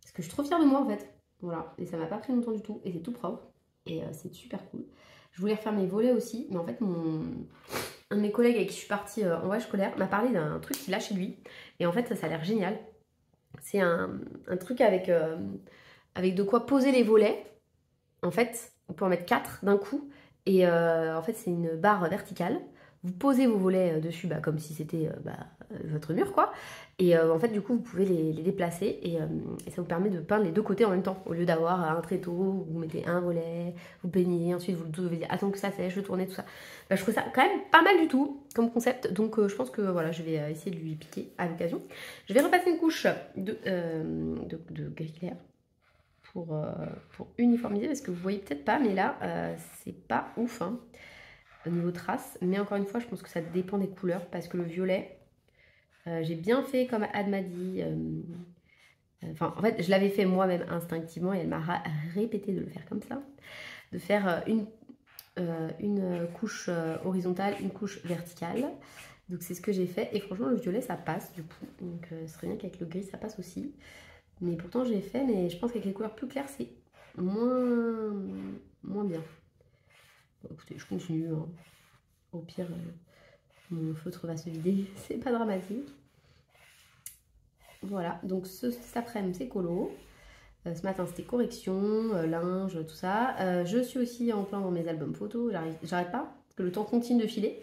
Parce que je suis trop fière de moi, en fait. Voilà, et ça m'a pas pris longtemps du tout, et c'est tout propre. Et c'est super cool. Je voulais refaire mes volets aussi, mais en fait, un de mes collègues avec qui je suis partie en voyage scolaire m'a parlé d'un truc qu'il a chez lui. Et en fait, ça a l'air génial. C'est un truc avec de quoi poser les volets. En fait, on peut en mettre 4 d'un coup. Et en fait, c'est une barre verticale. Vous posez vos volets dessus comme si c'était votre mur, quoi. Et en fait, du coup, vous pouvez les déplacer et ça vous permet de peindre les deux côtés en même temps. Au lieu d'avoir un tréteau où vous mettez un volet, vous peignez, ensuite vous devez attendre que ça sèche, le tourner, tout ça. Je trouve ça quand même pas mal du tout comme concept. Donc, je pense que voilà, je vais essayer de lui piquer à l'occasion. Je vais repasser une couche de gris clair pour uniformiser parce que vous voyez peut-être pas, mais là, c'est pas ouf hein, au niveau trace. Mais encore une fois, je pense que ça dépend des couleurs parce que le violet. J'ai bien fait comme Ad m'a dit. Enfin, en fait, je l'avais fait moi-même instinctivement et elle m'a répété de le faire comme ça. De faire une couche horizontale, une couche verticale. Donc, c'est ce que j'ai fait. Et franchement, le violet, ça passe du coup. Donc, ce serait bien qu'avec le gris, ça passe aussi. Mais pourtant, j'ai fait. Mais je pense qu'avec les couleurs plus claires, c'est moins bien. Bon, écoutez, je continue. Hein. Au pire... mon feutre va se vider, c'est pas dramatique. Voilà, donc cet après-midi c'est colo. Ce matin c'était correction, linge, tout ça. Je suis aussi en plein dans mes albums photos, j'arrête pas, parce que le temps continue de filer.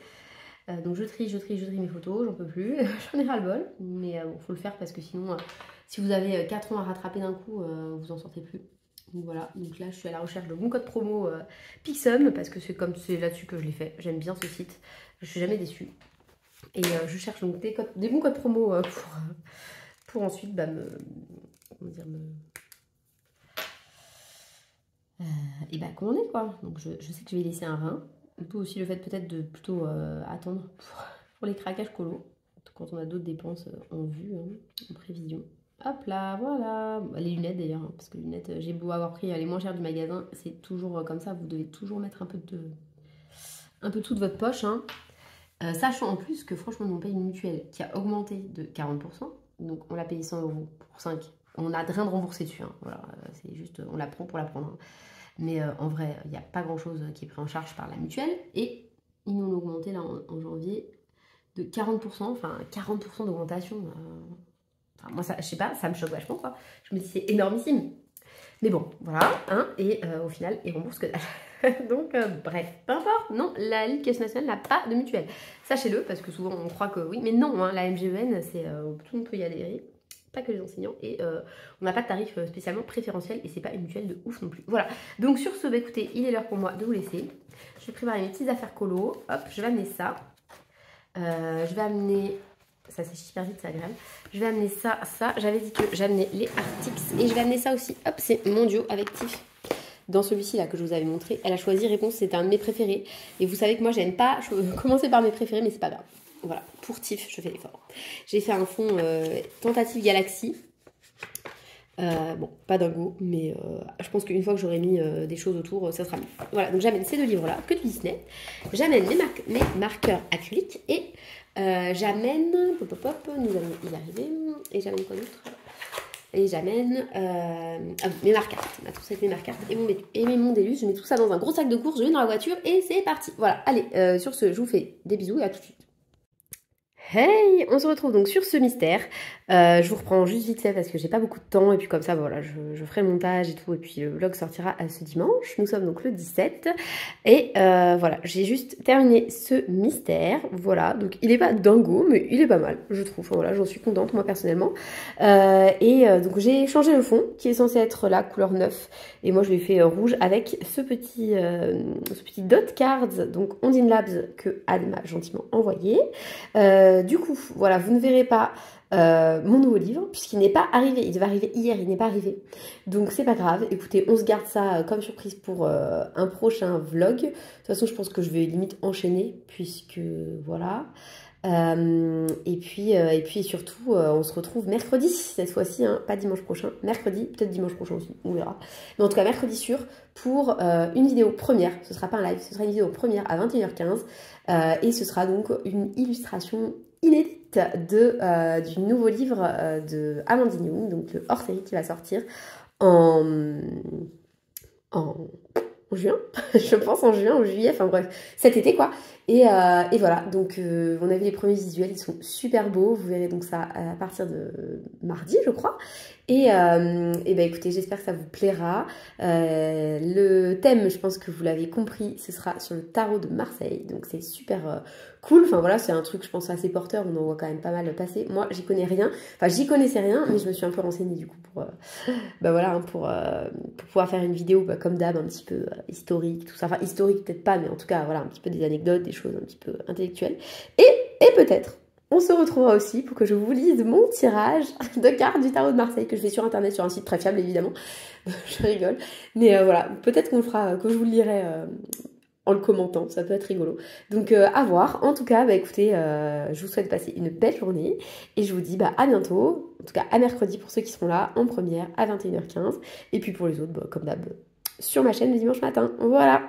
Donc je trie mes photos, j'en peux plus, j'en ai ras-le-bol. Mais bon, faut le faire parce que sinon, si vous avez 4 ans à rattraper d'un coup, vous en sortez plus. Donc voilà, donc là je suis à la recherche de mon code promo Pixum, parce que c'est là-dessus que je l'ai fait. J'aime bien ce site, je suis jamais déçue. Et je cherche donc des bons codes promo pour ensuite commander quoi. Donc je sais que je vais laisser un rein. D'où aussi le fait peut-être de plutôt attendre pour les craquages colo. Quand on a d'autres dépenses en vue, hein, en prévision. Hop là, voilà. Les lunettes d'ailleurs, hein, parce que les lunettes, j'ai beau avoir pris les moins chères du magasin, c'est toujours comme ça. Vous devez toujours mettre un peu tout de votre poche. Hein. Sachant en plus que franchement, on paye une mutuelle qui a augmenté de 40%. Donc on l'a payé 100 € pour 5. On n'a rien de remboursé dessus. Hein. Voilà, c'est juste, on la prend pour la prendre. Hein. Mais en vrai, il n'y a pas grand-chose qui est pris en charge par la mutuelle. Et ils nous ont augmenté là en janvier de 40%. Enfin, 40% d'augmentation. Enfin, moi, ça, je sais pas, ça me choque vachement quoi. Je me dis, c'est énormissime. Mais bon, voilà. Hein, et au final, ils remboursent que dalle. Donc, bref, peu importe. Non, la L'éducation nationale n'a pas de mutuelle. Sachez-le, parce que souvent on croit que oui, mais non, hein, la MGEN, c'est tout le monde peut y adhérer, pas que les enseignants. Et on n'a pas de tarif spécialement préférentiel et c'est pas une mutuelle de ouf non plus. Voilà. Donc, sur ce, écoutez, il est l'heure pour moi de vous laisser. Je vais préparer mes petites affaires colo. Hop, je vais amener ça. Je vais amener. Ça c'est super vite, c'est agréable. Je vais amener ça. J'avais dit que j'amenais les Arctics. Et je vais amener ça aussi. Hop, c'est mon duo avec Tiff. Dans celui-ci là que je vous avais montré, elle a choisi Réponse, c'était un de mes préférés. Et vous savez que moi j'aime pas commencer par mes préférés, mais c'est pas grave. Voilà, pour Tiff, je fais l'effort. J'ai fait un fond Tentative Galaxy. Bon, pas dingo, mais je pense qu'une fois que j'aurai mis des choses autour, ça sera mieux. Voilà, donc j'amène ces deux livres-là, que du Disney. J'amène mes marqueurs acryliques et j'amène... nous allons y arriver. Et j'amène quoi d'autre? Et j'amène mes marqueurs. On a tous avec mes marqueurs et mes Mondelus. Je mets tout ça dans un gros sac de course, je vais dans la voiture et c'est parti. Voilà, allez, sur ce, je vous fais des bisous et à tout de suite. Hey, on se retrouve donc sur ce mystère. Je vous reprends juste vite fait parce que j'ai pas beaucoup de temps et puis comme ça voilà, je ferai le montage et tout et puis le vlog sortira ce dimanche. Nous sommes donc le 17 et voilà, j'ai juste terminé ce mystère. Voilà, donc il est pas dingo mais il est pas mal, je trouve. Voilà, j'en suis contente moi personnellement. Donc j'ai changé le fond qui est censé être la couleur 9 et moi je l'ai fait rouge avec ce petit dot cards donc Ondine Labs que Anne m'a gentiment envoyé. Du coup, voilà, vous ne verrez pas mon nouveau livre, puisqu'il n'est pas arrivé. Il devait arriver hier, il n'est pas arrivé. Donc, c'est pas grave. Écoutez, on se garde ça comme surprise pour un prochain vlog. De toute façon, je pense que je vais limite enchaîner, puisque, voilà. Et puis surtout, on se retrouve mercredi cette fois-ci, hein, pas dimanche prochain, mercredi, peut-être dimanche prochain aussi, on verra. Mais en tout cas, mercredi sûr, pour une vidéo première, ce sera pas un live, ce sera une vidéo première à 21h15, et ce sera donc une illustration inédite du nouveau livre de Amandine Young, donc le hors-série qui va sortir en, en juin, je pense en juin ou juillet, enfin bref, cet été quoi. Et voilà, donc on a vu les premiers visuels, ils sont super beaux, vous verrez donc ça à partir de mardi je crois. Et bah écoutez, j'espère que ça vous plaira. Le thème, je pense que vous l'avez compris, ce sera sur le tarot de Marseille, donc c'est super cool. Enfin voilà, c'est un truc je pense assez porteur, on en voit quand même pas mal passer. Moi j'y connais rien, enfin j'y connaissais rien, mais je me suis un peu renseignée du coup pour bah voilà, hein, pour pouvoir faire une vidéo bah, comme d'hab, un petit peu historique, tout ça. Enfin historique peut-être pas, mais en tout cas voilà, un petit peu des anecdotes, des choses un petit peu intellectuelles. Et peut-être on se retrouvera aussi pour que je vous lise mon tirage de cartes du tarot de Marseille que je fais sur internet, sur un site très fiable évidemment. Je rigole. Mais voilà, peut-être qu'on le fera, que je vous le lirai en le commentant, ça peut être rigolo. Donc à voir. En tout cas, bah écoutez, je vous souhaite de passer une belle journée et je vous dis bah à bientôt. En tout cas à mercredi pour ceux qui seront là en première à 21h15. Et puis pour les autres, bah, comme d'hab, sur ma chaîne le dimanche matin. Voilà.